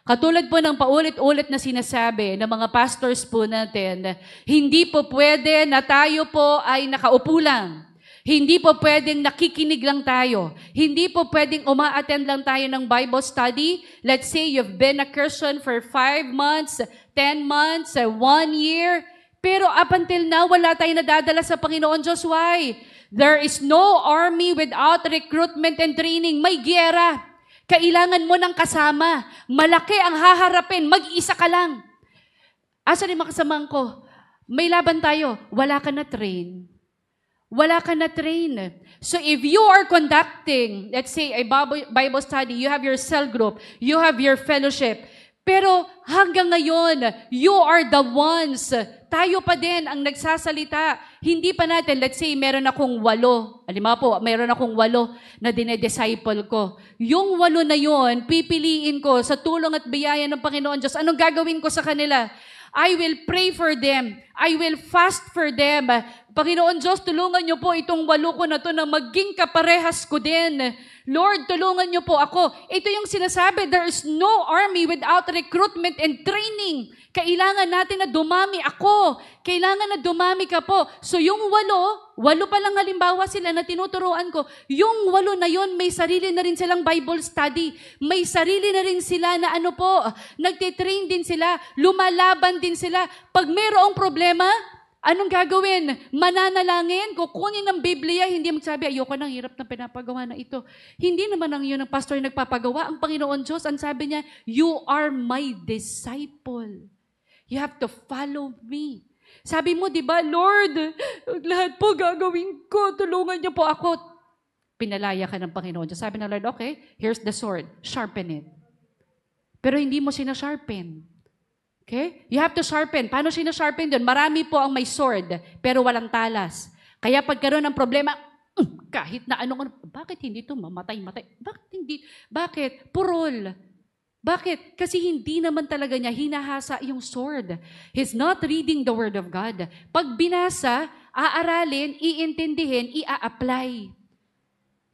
Katulad po ng paulit-ulit na sinasabi ng mga pastors po natin, hindi po pwede na tayo po ay nakaupo lang. Hindi po pwedeng nakikinig lang tayo. Hindi po pwedeng uma-attend lang tayo ng Bible study. Let's say you've been a Christian for 5 months, 10 months, 1 year. Pero up until now, wala tayong nadadala sa Panginoon Diyos. Why? There is no army without recruitment and training. May giyera. Kailangan mo ng kasama. Malaki ang haharapin. Mag-isa ka lang. Asa rin makasamang ko? May laban tayo. Wala ka na train. Wala ka na train. So if you are conducting, let's say, a Bible study, you have your cell group, you have your fellowship, pero hanggang ngayon, you are the ones, tayo pa din ang nagsasalita. Hindi pa natin, let's say, meron akong 8. Halimbawa po, meron akong 8 na dinedisciple ko. Yung 8 na yon, pipiliin ko sa tulong at biyaya ng Panginoon Diyos. Anong gagawin ko sa kanila? I will pray for them. I will fast for them. Panginoon Diyos, tulungan niyo po itong 8 ko na to na maging kaparehas ko din. Lord, tulungan niyo po ako. Ito yung sinasabi, there is no army without recruitment and training. Kailangan natin na dumami ako. Kailangan na dumami ka po. So yung 8 pa lang halimbawa sila na tinuturuan ko, yung 8 na yon may sarili na rin silang Bible study. May sarili na rin sila na nagtitrain din sila, lumalaban din sila. Pag mayroong problema, anong gagawin? Mananalangin? Kukunin ng Biblia, hindi magsabi, ayoko nang hirap na pinapagawa na ito. Hindi naman ang yun ang pastor nagpapagawa. Ang Panginoon Diyos, ang sabi niya, you are my disciple. You have to follow me. Sabi mo, di ba, Lord, lahat po gagawin ko, tulungan niyo po ako. Pinalaya ka ng Panginoon Diyos. Sabi ng Lord, okay, here's the sword, sharpen it. Pero hindi mo sinasharpen. Okay? You have to sharpen. Paano sinasharpen doon? Marami po ang may sword, pero walang talas. Kaya pagkaroon ng problema, kahit na bakit hindi ito mamatay? Bakit hindi? Bakit? Purol. Bakit? Kasi hindi naman talaga niya hinahasa yung sword. He's not reading the Word of God. Pag binasa, aaralin, iintindihin, ia-apply.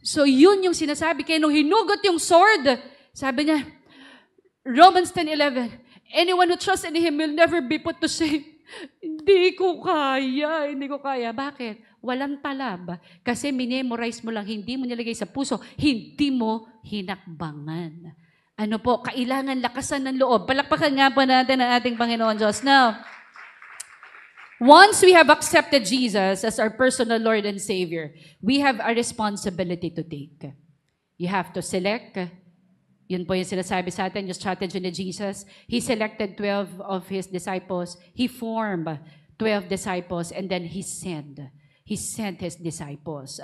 So yun yung sinasabi. Kaya nung hinugot yung sword, sabi niya, Romans 10:11, anyone who trusts in Him will never be put to shame. Hindi ko kaya. Bakit? Walang talab. Kasi minemorize mo lang, hindi mo nilagay sa puso, hindi mo hinakbangan. Kailangan lakasan ng loob. Palakpakan nga po natin ang ating Panginoon Diyos. Now, once we have accepted Jesus as our personal Lord and Savior, we have a responsibility to take. You have to select. Yun po yung sinasabi sa atin, yung strategy ni Jesus. He selected 12 of His disciples. He formed 12 disciples and then He sent His disciples.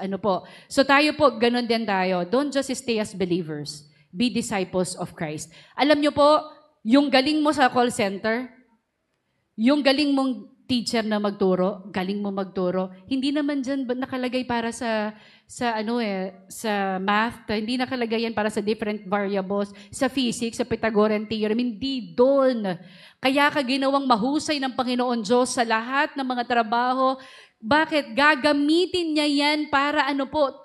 So tayo po, ganun din tayo. Don't just stay as believers. Be disciples of Christ. Alam niyo po, yung galing mo sa call center, yung galing mong teacher na magturo, galing mo magturo, hindi naman dyan nakalagay para sa math, hindi nakalagay yan para sa different variables, sa physics, sa Pythagorean theorem, hindi doon. Kaya ka ginawang mahusay ng Panginoon Diyos sa lahat ng mga trabaho. Bakit? Gagamitin niya yan para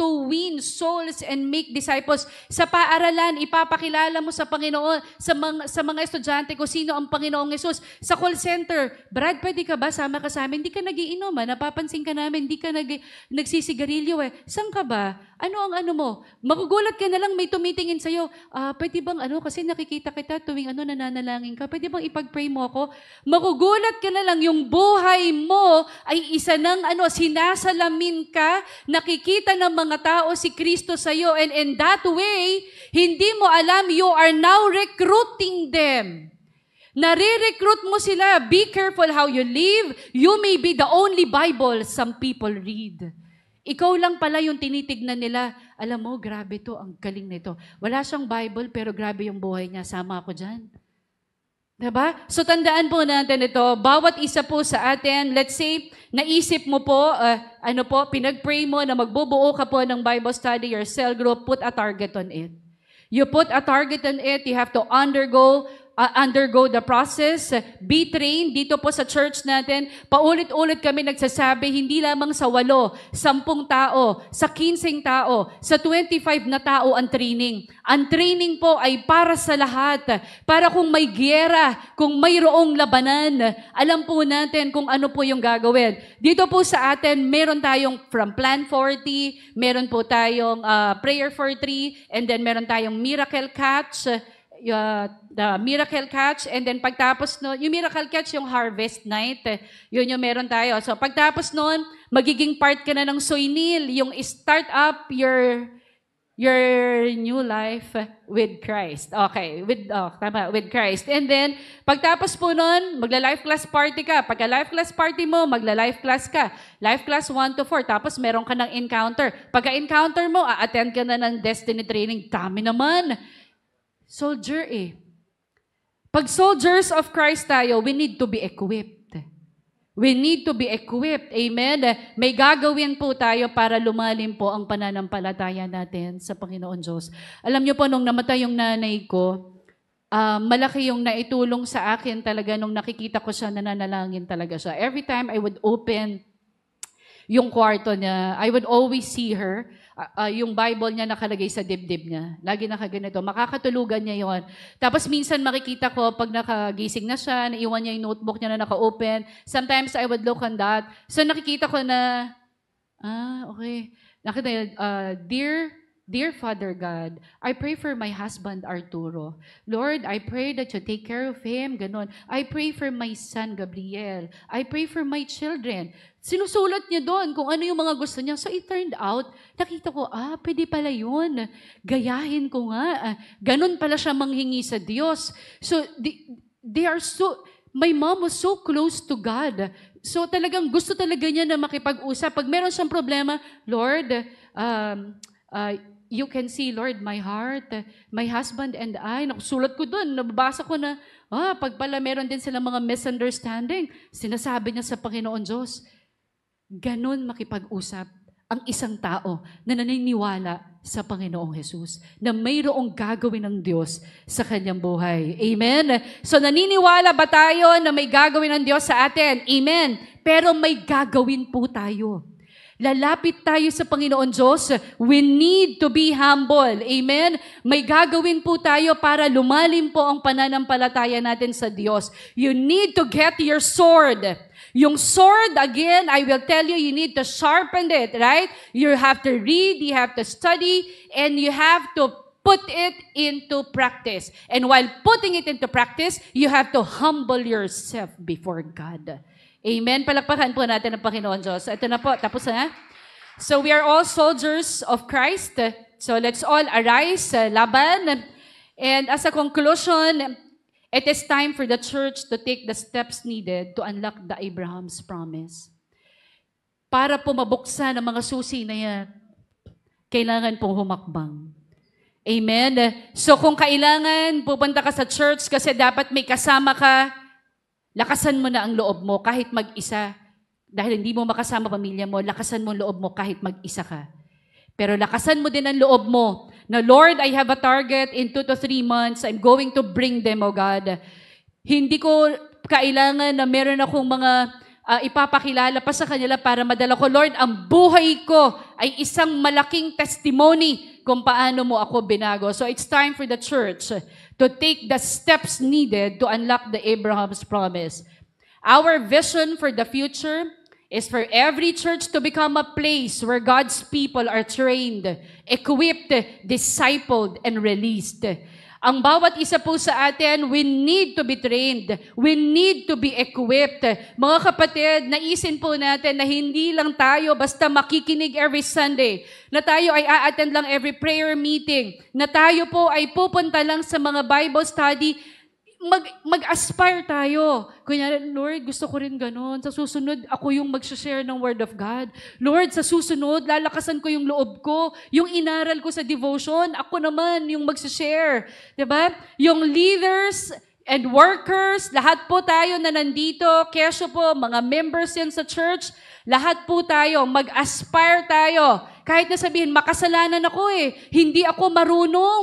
to win souls and make disciples. Sa paaralan, ipapakilala mo sa Panginoon, sa mga estudyante kung sino ang Panginoong Yesus. Sa call center, Brad, pwede ka ba? Sama ka sa amin. Hindi ka nagiinom, napapansin ka namin. Hindi ka nagsisigarilyo. Saan ka ba? Ano ang mo? Magugulat ka na lang, may tumitingin sa'yo. Pwede bang kasi nakikita kita tuwing nananalangin ka. Pwede bang ipag-pray mo ako? Magugulat ka na lang, yung buhay mo ay isa ng sinasalamin ka, nakikita ng mga tao si Kristo sa'yo, and in that way, hindi mo alam, you are now recruiting them. Nare-recruit mo sila. Be careful how you live. You may be the only Bible some people read. Ikaw lang pala yung tinitignan nila. Alam mo, grabe to, ang galing nito. Wala siyang Bible, pero grabe yung buhay niya. Sama ako dyan. Diba? So tandaan po natin ito, bawat isa po sa atin, let's say, naisip mo po, pinag-pray mo na magbubuo ka po ng Bible study, your cell group, put a target on it. You put a target on it, you have to undergo undergo the process, be trained. Dito po sa church natin, paulit-ulit kami nagsasabi, hindi lamang sa 8, 10 tao, sa 15 tao, sa 25 na tao ang training. Ang training po ay para sa lahat. Para kung may giyera, kung mayroong labanan, alam po natin kung ano po yung gagawin. Dito po sa atin, meron tayong from Plan 40, meron po tayong Prayer for 3, and then meron tayong Miracle Catch, the Miracle Catch, and then pagtapos nun, yung Miracle Catch, yung Harvest Night, yun yung meron tayo. So pagtapos nun, magiging part ka na ng Soynil, yung start up your new life with Christ. Okay, with Christ. And then, pagtapos po nun, magla-life class party ka. Pagka life class party mo, magla-life class ka. Life class 1 to 4, tapos meron ka ng encounter. Pagka-encounter mo, a-attend ka na ng destiny training. Dami naman. Soldier Pag soldiers of Christ tayo, we need to be equipped. We need to be equipped. Amen? May gagawin po tayo para lumalim po ang pananampalataya natin sa Panginoon Diyos. Alam niyo po, nung namatay yung nanay ko, malaki yung naitulong sa akin talaga nung nakikita ko siya, nananalangin talaga siya. Every time I would open yung kwarto niya, I would always see her. Yung Bible niya nakalagay sa dibdib niya. Lagi nakaganito. Makakatulugan niya yon. Tapos minsan makikita ko pag nakagising na siya, naiwan niya yung notebook niya na naka-open. Sometimes I would look on that. So nakikita ko na, okay. Nakita, Dear Father God, I pray for my husband Arturo. Lord, I pray that you take care of him. Ganon. I pray for my son Gabriel. I pray for my children. Sinusulat niya doon kung ano yung mga gusto niya. So it turned out, nakita ko, pwede pala yun. Gayahin ko nga. Ganon pala siya manghingi sa Diyos. So they are so, my mom was so close to God. So talagang gusto talaga niya na makipag-usap. Pag meron siyang problema, Lord, you can see, Lord, my heart, my husband and I. Nakusulat ko doon, nababasa ko na, pag pala meron din silang mga misunderstanding, sinasabi niya sa Panginoon Diyos. Ganon makipag-usap ang isang tao na naniniwala sa Panginoong Jesus, na mayroong gagawin ng Diyos sa kanyang buhay. Amen? So naniniwala ba tayo na may gagawin ng Diyos sa atin? Amen? Pero may gagawin po tayo. Lalapit tayo sa Panginoon Diyos. We need to be humble. Amen? May gagawin po tayo para lumalim po ang pananampalataya natin sa Diyos. You need to get your sword. Yung sword, again, I will tell you, you need to sharpen it, right? You have to read, you have to study, and you have to put it into practice. And while putting it into practice, you have to humble yourself before God. Amen. Palakpakan po natin ang Panginoon Diyos. Ito na po, tapos na. So we are all soldiers of Christ. So let's all arise, laban. And as a conclusion, it is time for the church to take the steps needed to unlock the Abraham's promise. Para po mabuksan ang mga susi na yan, kailangan pong humakbang. Amen. So kung kailangan pupunta ka sa church kasi dapat may kasama ka, lakasan mo na ang loob mo kahit mag-isa. Dahil hindi mo makasama pamilya mo, lakasan mo ang loob mo kahit mag-isa ka. Pero lakasan mo din ang loob mo na, Lord, I have a target in 2 to 3 months. I'm going to bring them, O God. Hindi ko kailangan na meron akong mga ipapakilala pa sa kanila para madala ko. Lord, ang buhay ko ay isang malaking testimony kung paano mo ako binago. So it's time for the church to take the steps needed to unlock the Abraham's promise. Our vision for the future is for every church to become a place where God's people are trained, equipped, discipled, and released. Ang bawat isa po sa atin, we need to be trained. We need to be equipped. Mga kapatid, naisin po natin na hindi lang tayo basta makikinig every Sunday, na tayo ay a-attend lang every prayer meeting, na tayo po ay pupunta lang sa mga Bible study. Mag-aspire tayo. Kunya, Lord, gusto ko rin ganun. Sa susunod, ako yung mag-share ng Word of God. Lord, sa susunod, lalakasan ko yung loob ko. Yung inaral ko sa devotion, ako naman yung mag-share. Diba? Yung leaders and workers, lahat po tayo na nandito, kesyo po, mga members yan sa church, lahat po tayo, mag-aspire tayo. Kahit na sabihin, makasalanan ako hindi ako marunong.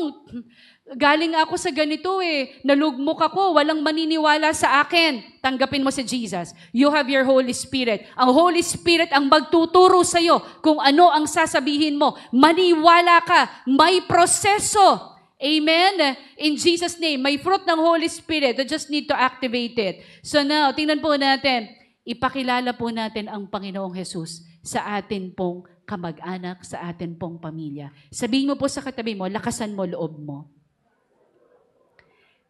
Galing ako sa ganito nalugmok ako, walang maniniwala sa akin. Tanggapin mo si Jesus. You have your Holy Spirit. Ang Holy Spirit ang magtuturo sa'yo kung ano ang sasabihin mo. Maniwala ka, may proseso. Amen? In Jesus' name, may fruit ng Holy Spirit. You just need to activate it. So now, tingnan po natin, ipakilala po natin ang Panginoong Jesus sa atin pong kamag-anak, sa atin pong pamilya. Sabihin mo po sa katabi mo, lakasan mo loob mo.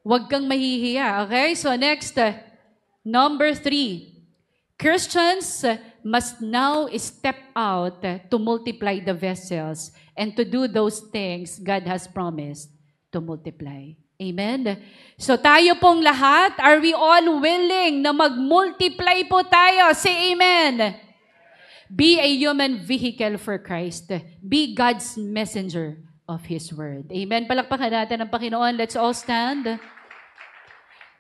Huwag kang mahihiya. Okay? So next, number 3. Christians must now step out to multiply the vessels and to do those things God has promised to multiply. Amen? So tayo pong lahat, are we all willing na mag-multiply po tayo? Say amen. Be a human vehicle for Christ. Be God's messenger of His Word. Amen? Palakpakan natin ang Panginoon. Let's all stand.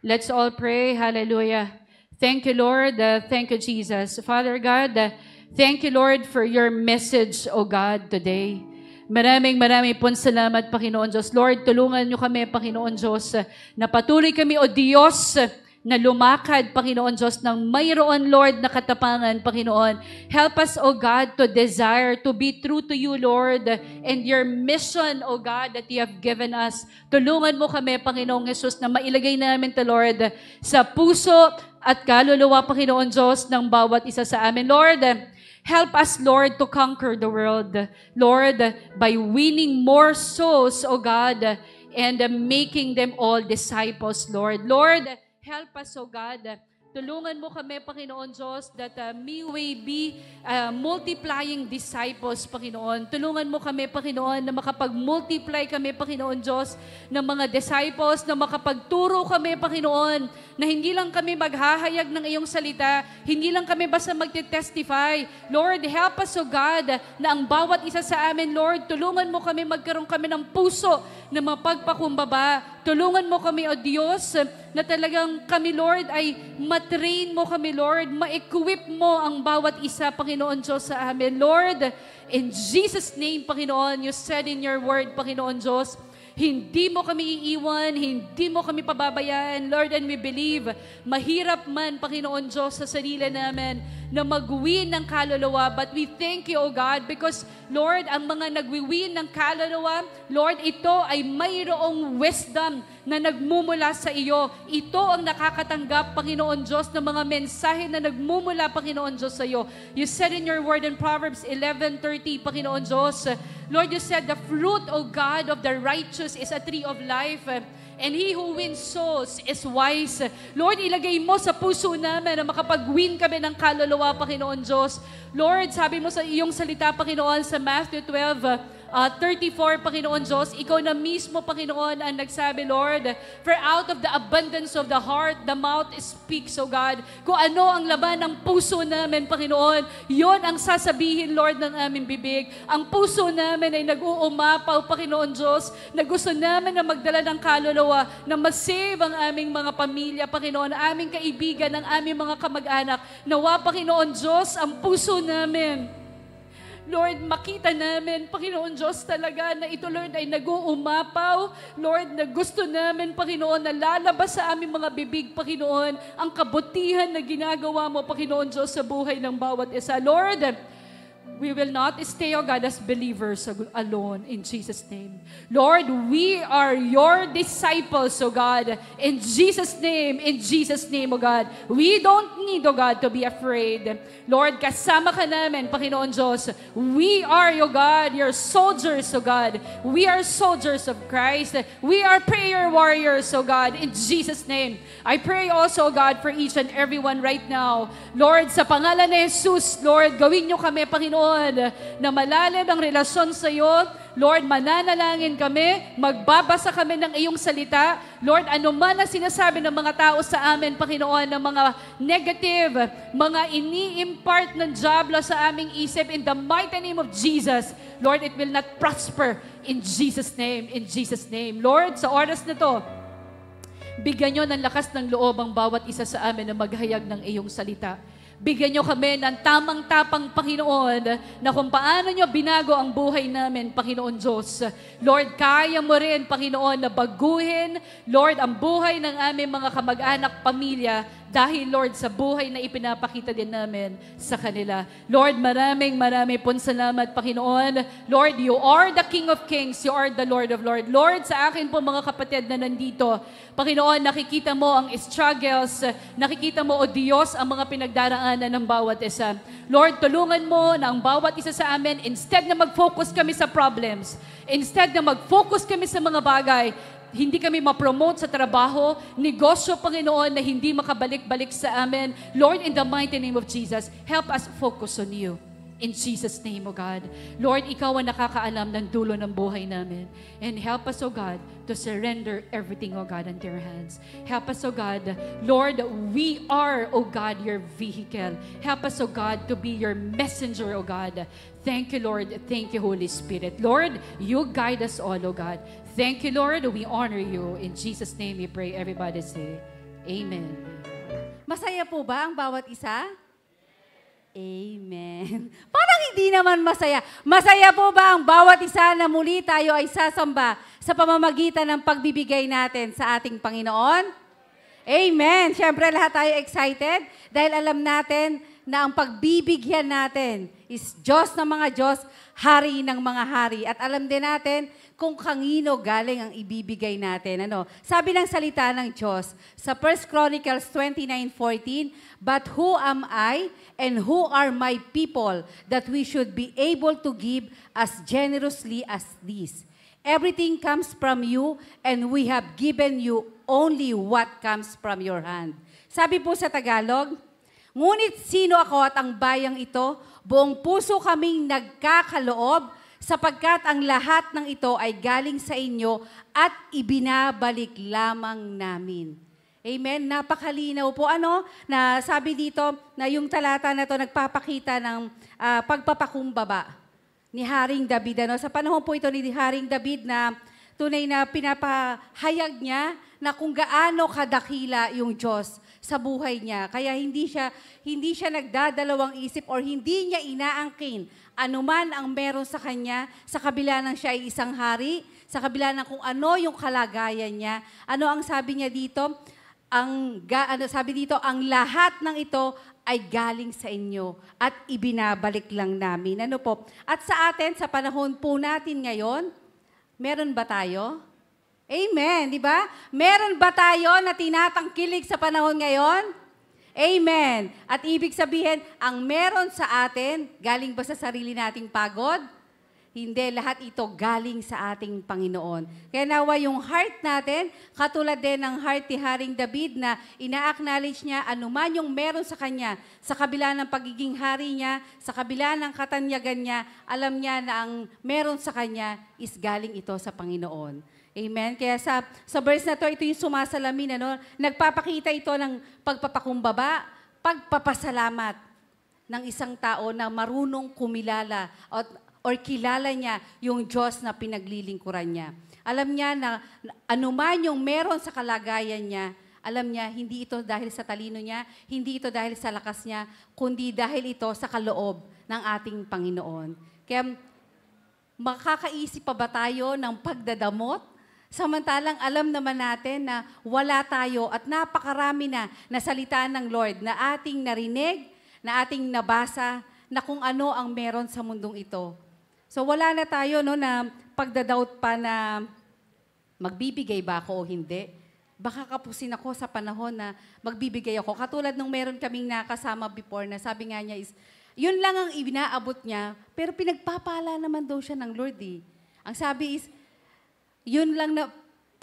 Let's all pray. Hallelujah. Thank you, Lord. Thank you, Jesus. Father God, thank you, Lord, for your message, O God, today. Maraming pong salamat, Panginoon Diyos. Lord, tulungan niyo kami, Panginoon Diyos, na patuloy kami, O Diyos, na lumakad, Panginoon Diyos, ng mayroon, Lord, na katapangan, Panginoon. Help us, O God, to desire to be true to you, Lord, and your mission, O God, that you have given us. Tulungan mo kami, Panginoong Jesus, na mailagay namin to, Lord, sa puso at kaluluwa, Panginoon Diyos, ng bawat isa sa amin. Lord, help us, Lord, to conquer the world, Lord, by winning more souls, O God, and making them all disciples, Lord. Lord, help us, O God. Tulungan mo kami, Panginoon Diyos, that we may be multiplying disciples, Panginoon. Tulungan mo kami, Panginoon, na makapag-multiply kami, Panginoon Diyos, ng mga disciples, na makapagturo kami, Panginoon, na hindi lang kami maghahayag ng iyong salita, hindi lang kami basta magte-testify. Lord, help us, O God, na ang bawat isa sa amin, Lord, tulungan mo kami, magkaroon kami ng puso na mapagpakumbaba. Tulungan mo kami, O Diyos, na talagang kami, Lord, ay matrain mo kami, Lord, ma-equip mo ang bawat isa, Panginoon Diyos, sa amin. Lord, in Jesus' name, Panginoon, you said in your word, Panginoon Diyos, hindi mo kami iiwan, hindi mo kami pababayaan, Lord, and we believe, mahirap man, Panginoon Diyos, sa sarili namin, na mag-win ng kaluluwa, but we thank you, O God, because, Lord, ang mga nag-win ng kaluluwa, Lord, ito ay mayroong wisdom na nagmumula sa iyo. Ito ang nakakatanggap, Panginoon Diyos, ng mga mensahe na nagmumula, Panginoon Diyos, sa iyo. You said in your word in Proverbs 11:30, Panginoon Diyos, Lord, you said, the fruit, O God, of the righteous is a tree of life, and he who wins souls is wise. Lord, ilagay mo sa puso namin na makapag-win kami ng kaluluwa, Panginoon Diyos. Lord, sabi mo sa iyong salita, Panginoon, sa Matthew 12:34, Panginoon Diyos, ikaw na mismo, Panginoon, ang nagsabi, Lord, for out of the abundance of the heart, the mouth speaks, O God. Kung ano ang laman ng puso namin, Panginoon, yon ang sasabihin, Lord, ng aming bibig. Ang puso namin ay nag-uumapaw, Panginoon Diyos, na gusto namin na magdala ng kaluluwa, na masave ang aming mga pamilya, Panginoon, aming kaibigan, ang aming mga kamag-anak. Nawa, Panginoon Diyos, ang puso namin, Lord, makita namin, Panginoon Diyos, talaga na ito, Lord, ay nag-uumapaw. Lord, na gusto namin, Panginoon, na lalabas sa aming mga bibig, Panginoon, ang kabutihan na ginagawa mo, Panginoon Diyos, sa buhay ng bawat isa. Lord, we will not stay, O God, as believers alone, in Jesus' name. Lord, we are your disciples, O God, in Jesus' name, O God. We don't need, O God, to be afraid. Lord, kasama ka namin, Panginoon Diyos. We are, O God, your soldiers, O God. We are soldiers of Christ. We are prayer warriors, O God, in Jesus' name. I pray also, O God, for each and everyone right now. Lord, sa pangalan ni Jesus, Lord, gawin niyo kami, Panginoon, na malalim ang relasyon sa iyo. Lord, mananalangin kami, magbabasa kami ng iyong salita. Lord, ano man ang sinasabi ng mga tao sa amin, Panginoon, ng mga negative, mga ini-impart ng diablo sa aming isip, in the mighty name of Jesus, Lord, it will not prosper in Jesus' name, in Jesus' name. Lord, sa oras na to, bigyan nyo ng lakas ng loob ang bawat isa sa amin na maghayag ng iyong salita. Bigyan nyo kami ng tamang-tapang, Panginoon, na kung paano nyo binago ang buhay namin, Panginoon Diyos. Lord, kaya mo rin, Panginoon, na baguhin, Lord, ang buhay ng aming mga kamag-anak, pamilya, dahil, Lord, sa buhay na ipinapakita din namin sa kanila. Lord, maraming pong salamat, Panginoon. Lord, you are the King of Kings. You are the Lord of Lords. Lord, sa akin po mga kapatid na nandito, Panginoon, nakikita mo ang struggles, nakikita mo, O Diyos, ang mga pinagdaraanan ng bawat isa. Lord, tulungan mo na ang bawat isa sa amin, instead na mag-focus kami sa problems, instead na mag-focus kami sa mga bagay, hindi kami ma-promote sa trabaho, negosyo, Panginoon, na hindi makabalik-balik sa amin. Lord, in the mighty name of Jesus, help us focus on you. In Jesus' name, O God. Lord, Ikaw ang nakakaalam ng dulo ng buhay namin. And help us, O God, to surrender everything, O God, into your hands. Help us, O God. Lord, we are, O God, your vehicle. Help us, O God, to be your messenger, O God. Thank you, Lord. Thank you, Holy Spirit. Lord, you guide us all, O God. Thank you, Lord. We honor you. In Jesus' name we pray. Everybody say, Amen. Masaya po ba ang bawat isa? Amen. Parang hindi naman masaya. Masaya po ba ang bawat isa na muli tayo ay sasamba sa pamamagitan ng pagbibigay natin sa ating Panginoon? Amen. Siyempre lahat tayo excited dahil alam natin na ang pagbibigyan natin is Diyos ng mga Diyos, Hari ng mga hari. At alam din natin kung kanino galing ang ibibigay natin. Ano? Sabi ng salita ng Diyos sa 1 Chronicles 29:14, "But who am I and who are my people that we should be able to give as generously as this? Everything comes from you and we have given you only what comes from your hand." Sabi po sa Tagalog, "Ngunit sino ako at ang bayang ito? Buong puso kaming nagkakaloob sapagkat ang lahat ng ito ay galing sa inyo at ibinabalik lamang namin." Amen? Napakalinaw po. Ano? Na sabi dito na yung talata na to nagpapakita ng pagpapakumbaba ni Haring David. Ano? Sa panahon po ito ni Haring David na tunay na pinapahayag niya na kung gaano kadakila yung Diyos sa buhay niya. Kaya hindi siya nagdadalawang isip or hindi niya inaangkin anuman ang meron sa kanya, sa kabila ng siya ay isang hari, sa kabila ng kung ano yung kalagayan niya. Ano ang sabi niya dito? Sabi dito, ang lahat ng ito ay galing sa inyo at ibinabalik lang namin. Ano po? At sa atin, sa panahon po natin ngayon, meron ba tayo? Amen, di ba? Meron ba tayo na tinatangkilik sa panahon ngayon? Amen. At ibig sabihin, ang meron sa atin, galing ba sa sarili nating pagod? Hindi, lahat ito galing sa ating Panginoon. Kaya nawa yung heart natin, katulad din ng heart ni Haring David na ina-acknowledge niya anuman yung meron sa kanya, sa kabila ng pagiging hari niya, sa kabila ng katanyagan niya, alam niya na ang meron sa kanya is galing ito sa Panginoon. Amen? Kaya sa verse na to, ito yung sumasalamin, ano? Nagpapakita ito ng pagpapakumbaba, pagpapasalamat ng isang tao na marunong kumilala or kilala niya yung Diyos na pinaglilingkuran niya. Alam niya na anuman yung meron sa kalagayan niya, alam niya, hindi ito dahil sa talino niya, hindi ito dahil sa lakas niya, kundi dahil ito sa kaloob ng ating Panginoon. Kaya makakaisip pa ba tayo ng pagdadamot? Samantalang alam naman natin na wala tayo at napakarami na salita ng Lord na ating narinig, na ating nabasa, na kung ano ang meron sa mundong ito. So wala na tayo no, na pagdadoubt pa na magbibigay ba ako o hindi. Baka kapusin ako sa panahon na magbibigay ako. Katulad nung meron kaming nakasama before na sabi nga niya is, yun lang ang ibinaabot niya, pero pinagpapala naman daw siya ng Lord eh. Ang sabi is, yun lang na,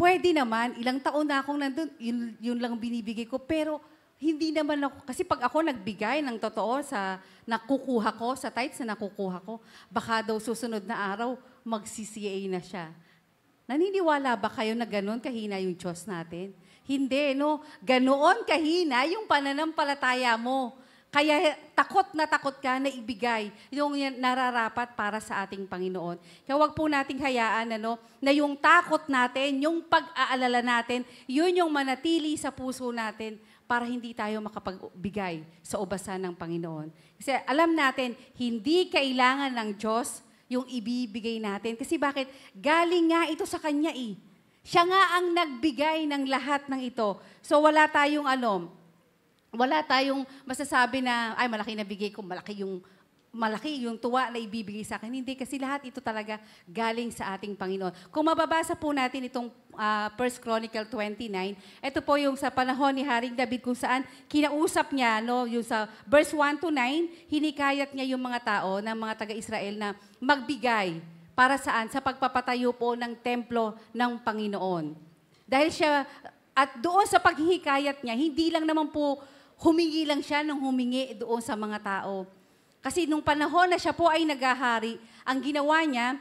pwede naman, ilang taon na akong nandun, yun lang binibigay ko, pero hindi naman ako, kasi pag ako nagbigay ng totoo sa nakukuha ko, sa tithes na nakukuha ko, baka daw susunod na araw, mag-CCA na siya. Naniniwala ba kayo na gano'n kahina yung Diyos natin? Hindi, no? Ganoon kahina yung pananampalataya mo. Kaya takot ka na ibigay yung nararapat para sa ating Panginoon. Kaya huwag po nating hayaan na yung takot natin, yung pag-aalala natin, yun yung manatili sa puso natin para hindi tayo makapagbigay sa ubasan ng Panginoon. Kasi alam natin, hindi kailangan ng Diyos yung ibibigay natin. Kasi bakit? Galing nga ito sa Kanya eh. Siya nga ang nagbigay ng lahat ng ito. So wala tayong masasabi na, ay malaki na bigay ko, malaki yung tuwa na ibibigay sa akin. Hindi, kasi lahat ito talaga galing sa ating Panginoon. Kung mababasa po natin itong 1 Chronicle 29, ito po yung sa panahon ni Haring David kung saan kinausap niya, yung sa verse 1 to 9, hinikayat niya yung mga tao, ng mga taga-Israel na magbigay para saan? Sa pagpapatayo po ng templo ng Panginoon. Dahil siya, at doon sa paghihikayat niya, hindi lang naman po humingi lang siya ng humingi doon sa mga tao. Kasi nung panahon na siya po ay naghahari, ang ginawa niya,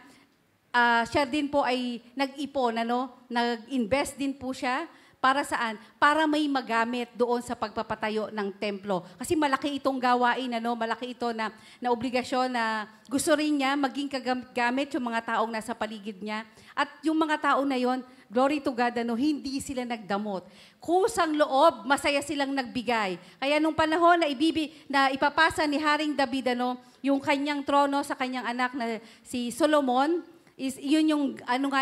siya din po ay nag-ipon, nag-invest din po siya. Para saan? Para may magamit doon sa pagpapatayo ng templo. Kasi malaki itong gawain, malaki ito na obligasyon na gusto rin niya maging kagamit yung mga taong nasa paligid niya. At yung mga tao na yon, glory to God, hindi sila nagdamot. Kusang loob, masaya silang nagbigay. Kaya nung panahon na ipapasa ni Haring David yung kanyang trono sa kanyang anak na si Solomon, yun yung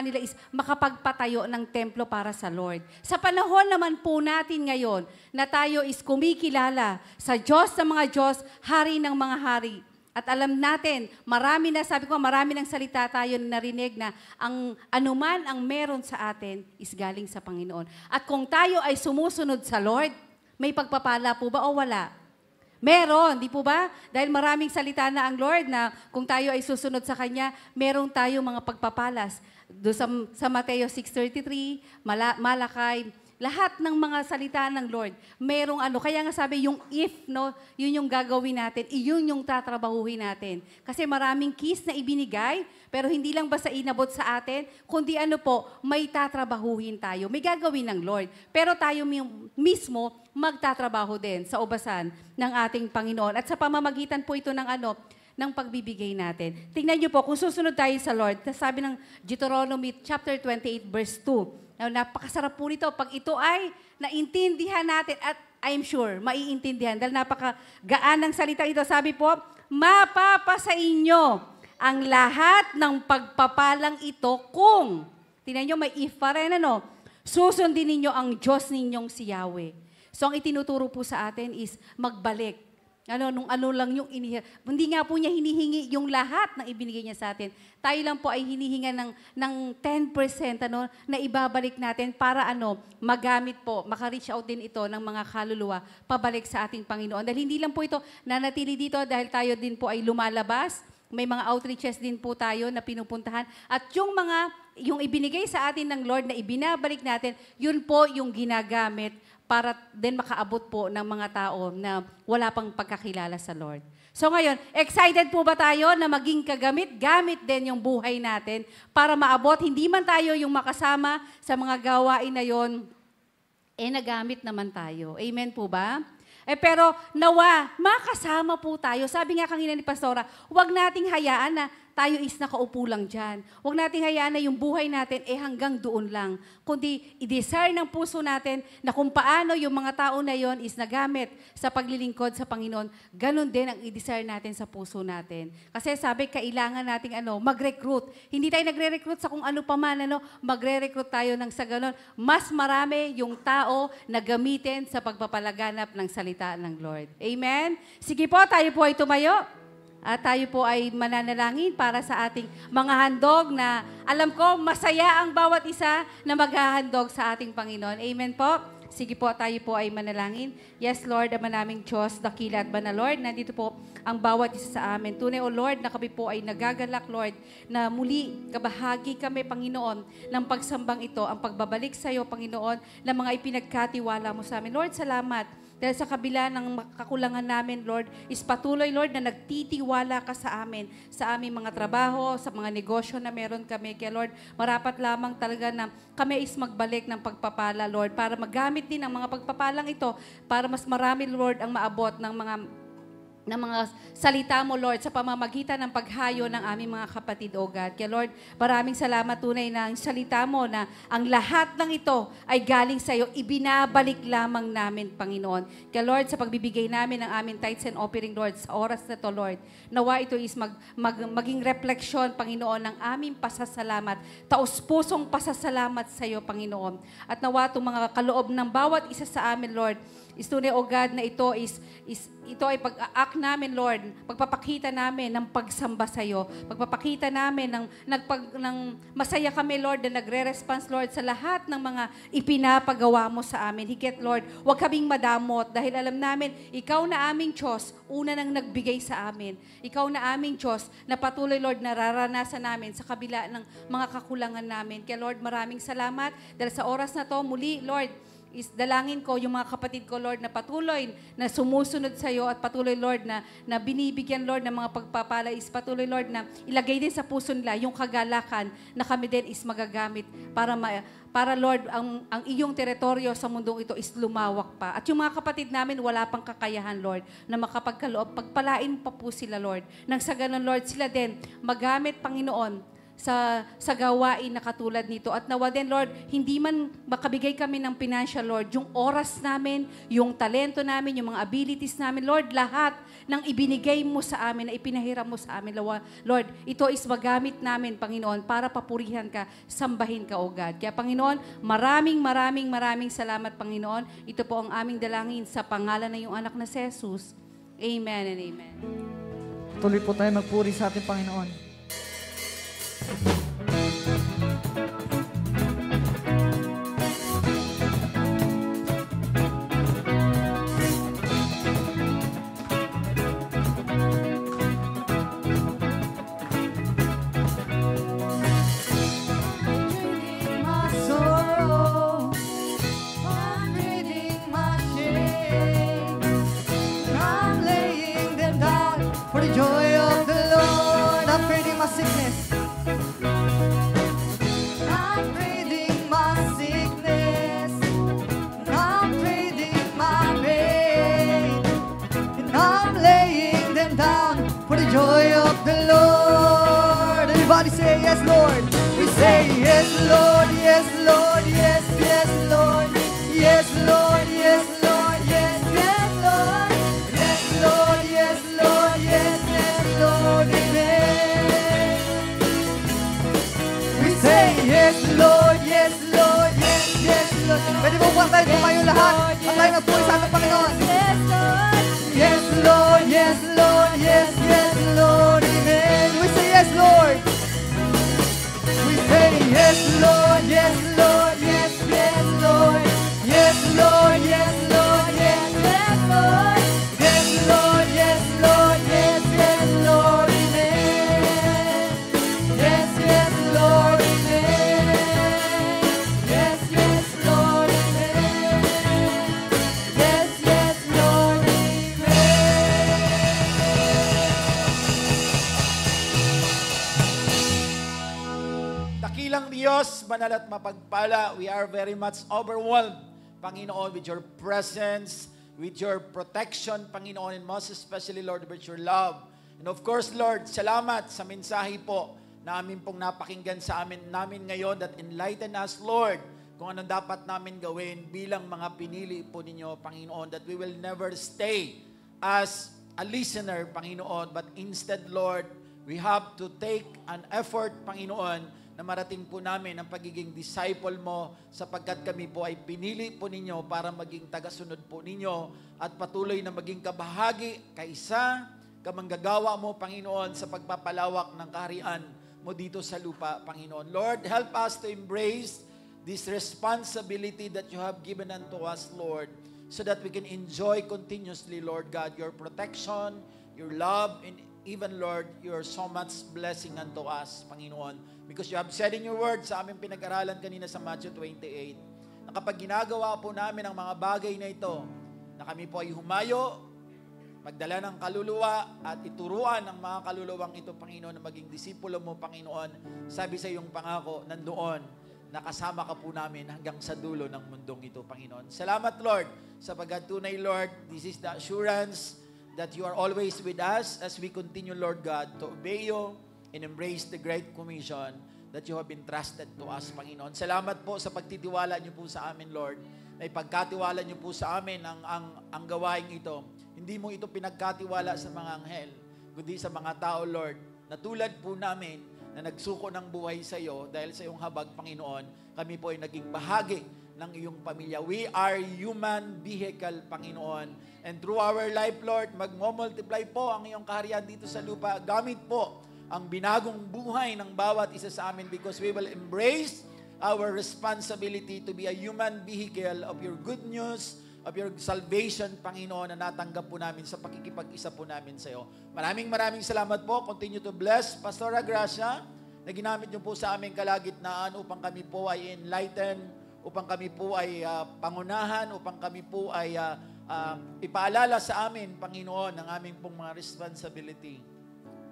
nila is makapagpatayo ng templo para sa Lord. Sa panahon naman po natin ngayon na tayo is kumikilala sa Diyos ng mga Diyos, Hari ng mga hari. At alam natin, marami ng salita tayo na narinig na ang anuman ang meron sa atin is galing sa Panginoon. At kung tayo ay sumusunod sa Lord, may pagpapala po ba o wala? Meron, di po ba? Dahil maraming salita na ang Lord na kung tayo ay susunod sa Kanya, meron tayo mga pagpapalas. Doon sa Mateo 6:33, Malakay, lahat ng mga salita ng Lord, merong kaya nga sabi, yung if, yun yung gagawin natin, yun yung tatrabahuhin natin. Kasi maraming keys na ibinigay, pero hindi lang basta inabot sa atin, kundi may tatrabahuhin tayo. May gagawin ng Lord. Pero tayo mismo, magtatrabaho din sa ubasan ng ating Panginoon. At sa pamamagitan po ito ng pagbibigay natin. Tingnan niyo po, kung susunod tayo sa Lord, sabi ng Deuteronomy chapter 28, verse 2, napakasarap po nito. Pag ito ay naintindihan natin, at I'm sure, maiintindihan, dahil napakagaan ng salita ito. Sabi po, mapapasa inyo ang lahat ng pagpapalang ito kung, tingnan nyo, may if pa rin, susundin ninyo ang Diyos ninyong si Yahweh. So, ang itinuturo po sa atin is magbalik. Hindi nga po niya hinihingi yung lahat ng ibinigay niya sa atin. Tayo lang po ay hinihinga ng 10% na ibabalik natin para magamit po, maka-reach out din ito ng mga kaluluwa pabalik sa ating Panginoon. Dahil hindi lang po ito nanatili dito dahil tayo din po ay lumalabas. May mga outreaches din po tayo na pinupuntahan. At yung ibinigay sa atin ng Lord na ibinabalik natin, yun po yung ginagamit para din makaabot po ng mga tao na wala pang pagkakilala sa Lord. So ngayon, excited po ba tayo na maging gamit din yung buhay natin para maabot? Hindi man tayo yung makasama sa mga gawain na yon, nagamit naman tayo. Amen po ba? Pero nawa, makasama po tayo. Sabi nga kanina ni Pastora, huwag nating hayaan na tayo is nakaupo lang dyan. Huwag nating hayaan na yung buhay natin hanggang doon lang. Kundi i-desire ng puso natin na kung paano yung mga tao na yon is nagamit sa paglilingkod sa Panginoon, ganun din ang i-desire natin sa puso natin. Kasi sabi, kailangan nating mag-recruit. Hindi tayo nagre-recruit sa kung ano pa man, magre-recruit tayo ng sa ganun. Mas marami yung tao na gamitin sa pagpapalaganap ng salita ng Lord. Amen? Sige po, tayo po ay tumayo. At tayo po ay mananalangin para sa ating mga handog na alam ko masaya ang bawat isa na maghahandog sa ating Panginoon. Amen po? Sige po, tayo po ay manalangin. Yes, Lord, Ama naming Diyos, dakila at banal, Lord, nandito po ang bawat isa sa amin. Tunay, O Lord, na kami po ay nagagalak, Lord, na muli kabahagi kami, Panginoon, ng pagsambang ito, ang pagbabalik sa iyo, Panginoon, ng mga ipinagkatiwala mo sa amin. Lord, salamat. Dahil sa kabila ng kakulangan namin, Lord, is patuloy, Lord, na nagtitiwala ka sa amin, sa aming mga trabaho, sa mga negosyo na meron kami. Kaya, Lord, marapat lamang talaga na kami is magbalik ng pagpapala, Lord, para magamit din ang mga pagpapalang ito, para mas marami, Lord, ang maabot ng mga ng mga salita mo, Lord, sa pamamagitan ng paghayo ng aming mga kapatid, O God. Kaya, Lord, maraming salamat tunay na ang salita mo na ang lahat ng ito ay galing sa iyo, ibinabalik lamang namin, Panginoon. Kaya, Lord, sa pagbibigay namin ng aming tithes and offering, Lord, sa oras na to, Lord, nawa ito is maging refleksyon, Panginoon, ng aming pasasalamat, taos-pusong pasasalamat sa iyo, Panginoon. At nawa itong mga kaloob ng bawat isa sa amin, Lord, is tunay, O God, na ito ay pag-aak namin, Lord, pagpapakita namin ng pagsamba sa iyo, pagpapakita namin ng masaya kami, Lord, na nagre-response, Lord, sa lahat ng mga ipinapagawa mo sa amin. Higit, Lord, huwag kaming madamot dahil alam namin, ikaw na aming Diyos, una nang nagbigay sa amin. Ikaw na aming Diyos na patuloy, Lord, nararanasan namin sa kabila ng mga kakulangan namin. Kaya, Lord, maraming salamat dahil sa oras na to, muli, Lord, dalangin ko yung mga kapatid ko, Lord, na patuloy na sumusunod sa iyo at patuloy, Lord, na binibigyan, Lord, ng mga pagpapala, is patuloy, Lord, na ilagay din sa puso nila yung kagalakan na kami din is magagamit para Lord, ang iyong teritoryo sa mundong ito is lumawak pa. At yung mga kapatid namin, wala pang kakayahan, Lord, na makapagkaloob, pagpalain pa po sila, Lord. Nang sa ganun, Lord, sila din magamit, Panginoon, sa gawain na katulad nito. At nawa din, Lord, hindi man makabigay kami ng financial, Lord, yung oras namin, yung talento namin, yung mga abilities namin, Lord, lahat ng ibinigay mo sa amin, na ipinahiram mo sa amin, Lord, ito is magamit namin, Panginoon, para papurihan ka, sambahin ka, O God. Kaya, Panginoon, maraming salamat, Panginoon. Ito po ang aming dalangin sa pangalan ng iyong anak na si Jesus. Amen and amen. Tuloy po tayo magpuri sa ating Panginoon. For the joy of the Lord, I'm trading my sickness. I'm trading my sickness. I'm trading my pain. And I'm laying them down for the joy of the Lord. Everybody say yes, Lord. We say yes, Lord, yes, Lord, yes, yes, Lord. Yes, Lord, yes, Lord, yes, yes, Lord. Yes, Lord, yes, Lord, yes, yes, Lord, amen. We say yes, Lord, yes, Lord, yes, yes, Lord. Pwede mo buwan tayo tumayo lahat. At tayo nagpuwi sa ating Panginoon. Yes, Lord. Yes, Lord, yes, Lord, yes, yes, Lord, amen. We say yes, Lord. We say yes, Lord, yes, Lord, yes, yes, Lord. Yes, Lord, yes, Lord, yes, yes, Lord. Yes, Lord, yes, Lord, yes, yes, Lord, amen. Yes, yes, Lord, amen. Yes, yes, Lord, amen. Yes, yes, Lord, amen. Dakilang Diyos, banal at mapagpala, we are very much overwhelmed, Panginoon, with your presence, with your protection, Panginoon, and most especially, Lord, with your love. And of course, Lord, salamat sa mensahe po na amin pong napakinggan sa namin ngayon that enlighten us, Lord, kung anong dapat namin gawin bilang mga pinili po ninyo, Panginoon, that we will never stay as a listener, Panginoon, but instead, Lord, we have to take an effort, Panginoon, na marating po namin ang pagiging disciple mo sapagkat kami po ay pinili po ninyo para maging tagasunod po ninyo at patuloy na maging kabahagi, kaisa, kamanggagawa mo, Panginoon, sa pagpapalawak ng kaharian mo dito sa lupa, Panginoon. Lord, help us to embrace this responsibility that you have given unto us, Lord, so that we can enjoy continuously, Lord God, your protection, your love, and even, Lord, your so much blessing unto us, Panginoon. Because you have said in your word sa aming pinag-aralan kanina sa Matthew 28, na kapag ginagawa po namin ang mga bagay na ito, na kami po ay humayo, magdala ng kaluluwa at ituruan ang mga kaluluwang ito, Panginoon, na maging disipulo mo, Panginoon. Sabi sa iyong pangako, nandoon, nakasama ka po namin hanggang sa dulo ng mundong ito, Panginoon. Salamat, Lord, sapagkat tunay, Lord, this is the assurance that you are always with us as we continue, Lord God, to obey you and embrace the Great Commission that you have entrusted to us, Panginoon. Salamat po sa pagtitiwala niyo po sa amin, Lord. Na ipagkatiwala niyo po sa amin ang gawaing ito. Hindi mo ito pinagkatiwala sa mga anghel, kundi sa mga tao, Lord, na tulad po namin na nagsuko ng buhay sa iyo dahil sa iyong habag, Panginoon, kami po ay naging bahagi ng iyong pamilya. We are human vehicle, Panginoon. And through our life, Lord, magmo-multiply po ang iyong kaharian dito sa lupa. Gamit po ang binagong buhay ng bawat isa sa amin because we will embrace our responsibility to be a human vehicle of your good news, of your salvation, Panginoon, na natanggap po namin sa pakikipag-isa po namin sa iyo. Maraming salamat po. Continue to bless Pastora Gracia na ginamit niyo po sa aming kalagitnaan upang kami po ay enlighten, upang kami po ay pangunahan, upang kami po ay ipaalala sa amin, Panginoon, ang aming pong mga responsibility.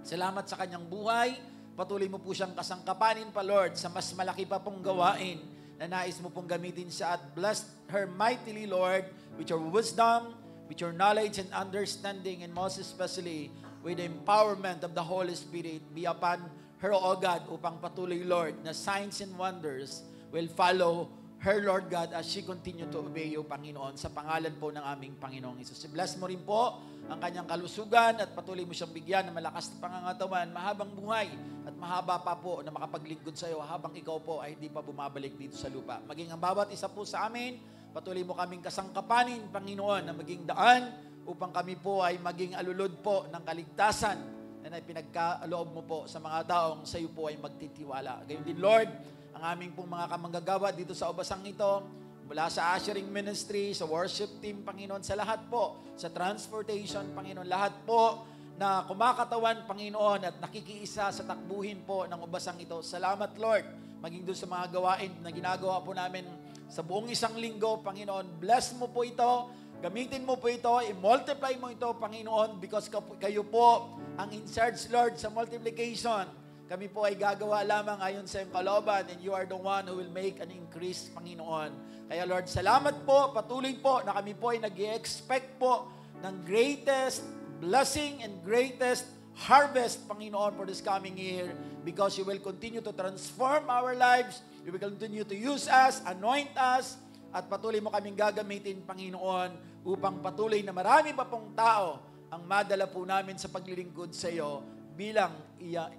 Salamat sa kanyang buhay. Patuloy mo po siyang kasangkapanin pa, Lord, sa mas malaki pa pong gawain na nais mo pong gamitin siya at bless her mightily, Lord, with your wisdom, with your knowledge and understanding, and most especially with the empowerment of the Holy Spirit be upon her, O God, upang patuloy, Lord, na signs and wonders will follow her, Lord God, as she continue to obey you, Panginoon, sa pangalan po ng aming Panginoong Hesus. Bless mo rin po ang kanyang kalusugan at patuloy mo siyang bigyan ng malakas na pangangatawan, mahabang buhay at mahaba pa po na makapaglingkod sa iyo habang ikaw po ay hindi pa bumabalik dito sa lupa. Maging ang bawat isa po sa amin, patuloy mo kaming kasangkapanin, Panginoon, na maging daan upang kami po ay maging alulod po ng kaligtasan na pinagkaloob mo po sa mga taong sa iyo po ay magtitiwala. Gayon din, Lord, ang aming pong mga kamanggagawa dito sa Obasang ito, mula sa ushering ministry, sa worship team, Panginoon, sa lahat po, sa transportation, Panginoon, lahat po na kumakatawan, Panginoon, at nakikiisa sa takbuhin po ng Obasang ito. Salamat, Lord, maging doon sa mga gawain na ginagawa po namin sa buong isang linggo, Panginoon. Bless mo po ito, gamitin mo po ito, i-multiply mo ito, Panginoon, because kayo po ang in charge, Lord, sa multiplication. Kami po ay gagawa lamang ayon sa iyong kalooban, and you are the one who will make an increase, Panginoon. Kaya Lord, salamat po, patuloy po na kami po ay nag-i-expect po ng greatest blessing and greatest harvest, Panginoon, for this coming year, because you will continue to transform our lives, you will continue to use us, anoint us, at patuloy mo kaming gagamitin, Panginoon, upang patuloy na marami pa pong tao ang madala po namin sa paglilingkod sa iyo bilang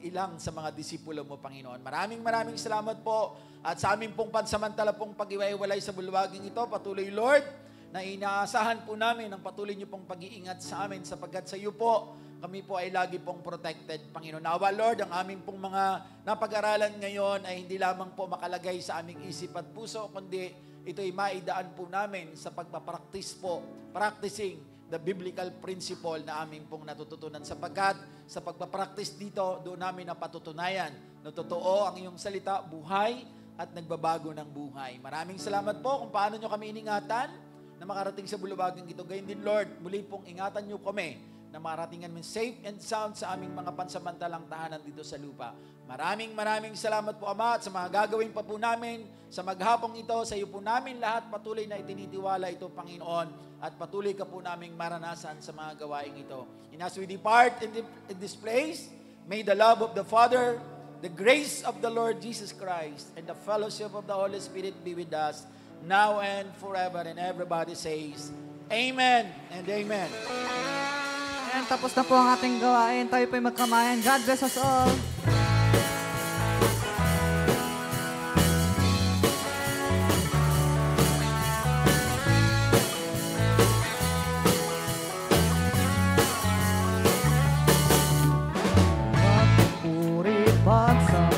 ilang sa mga disipulo mo, Panginoon. Maraming salamat po. At sa aming pong pansamantala pong pag-iwalay sa bulwaging ito, patuloy, Lord, na inaasahan po namin ang patuloy niyo pong pag-iingat sa amin sapagkat sa iyo po, kami po ay lagi pong protected, Panginoon. Nawa, Lord, ang aming pong mga napag-aralan ngayon ay hindi lamang po makalagay sa aming isip at puso, kundi ito ay maidaan po namin sa pagpapractice po, practicing the biblical principle na aming pong natututunan sapagkat sa pagpapractice dito, doon namin napatutunayan na totoo ang iyong salita, buhay at nagbabago ng buhay. Maraming salamat po kung paano nyo kami iningatan na makarating sa bulwagang ito. Gayon din, Lord, muli pong ingatan nyo kami na makaratingan min safe and sound sa aming mga pansamantalang tahanan dito sa lupa. Maraming salamat po, Ama, at sa mga gagawin pa po namin sa maghapong ito, sa iyo po namin lahat patuloy na itinitiwala ito, Panginoon, at patuloy ka po naming maranasan sa mga gawaing ito. And as we depart in this place, may the love of the Father, the grace of the Lord Jesus Christ, and the fellowship of the Holy Spirit be with us now and forever. And everybody says, Amen and Amen. And tapos na po ang ating gawain. Tayo po'y magkamayan. God bless us all. Pagpuri, pagsama.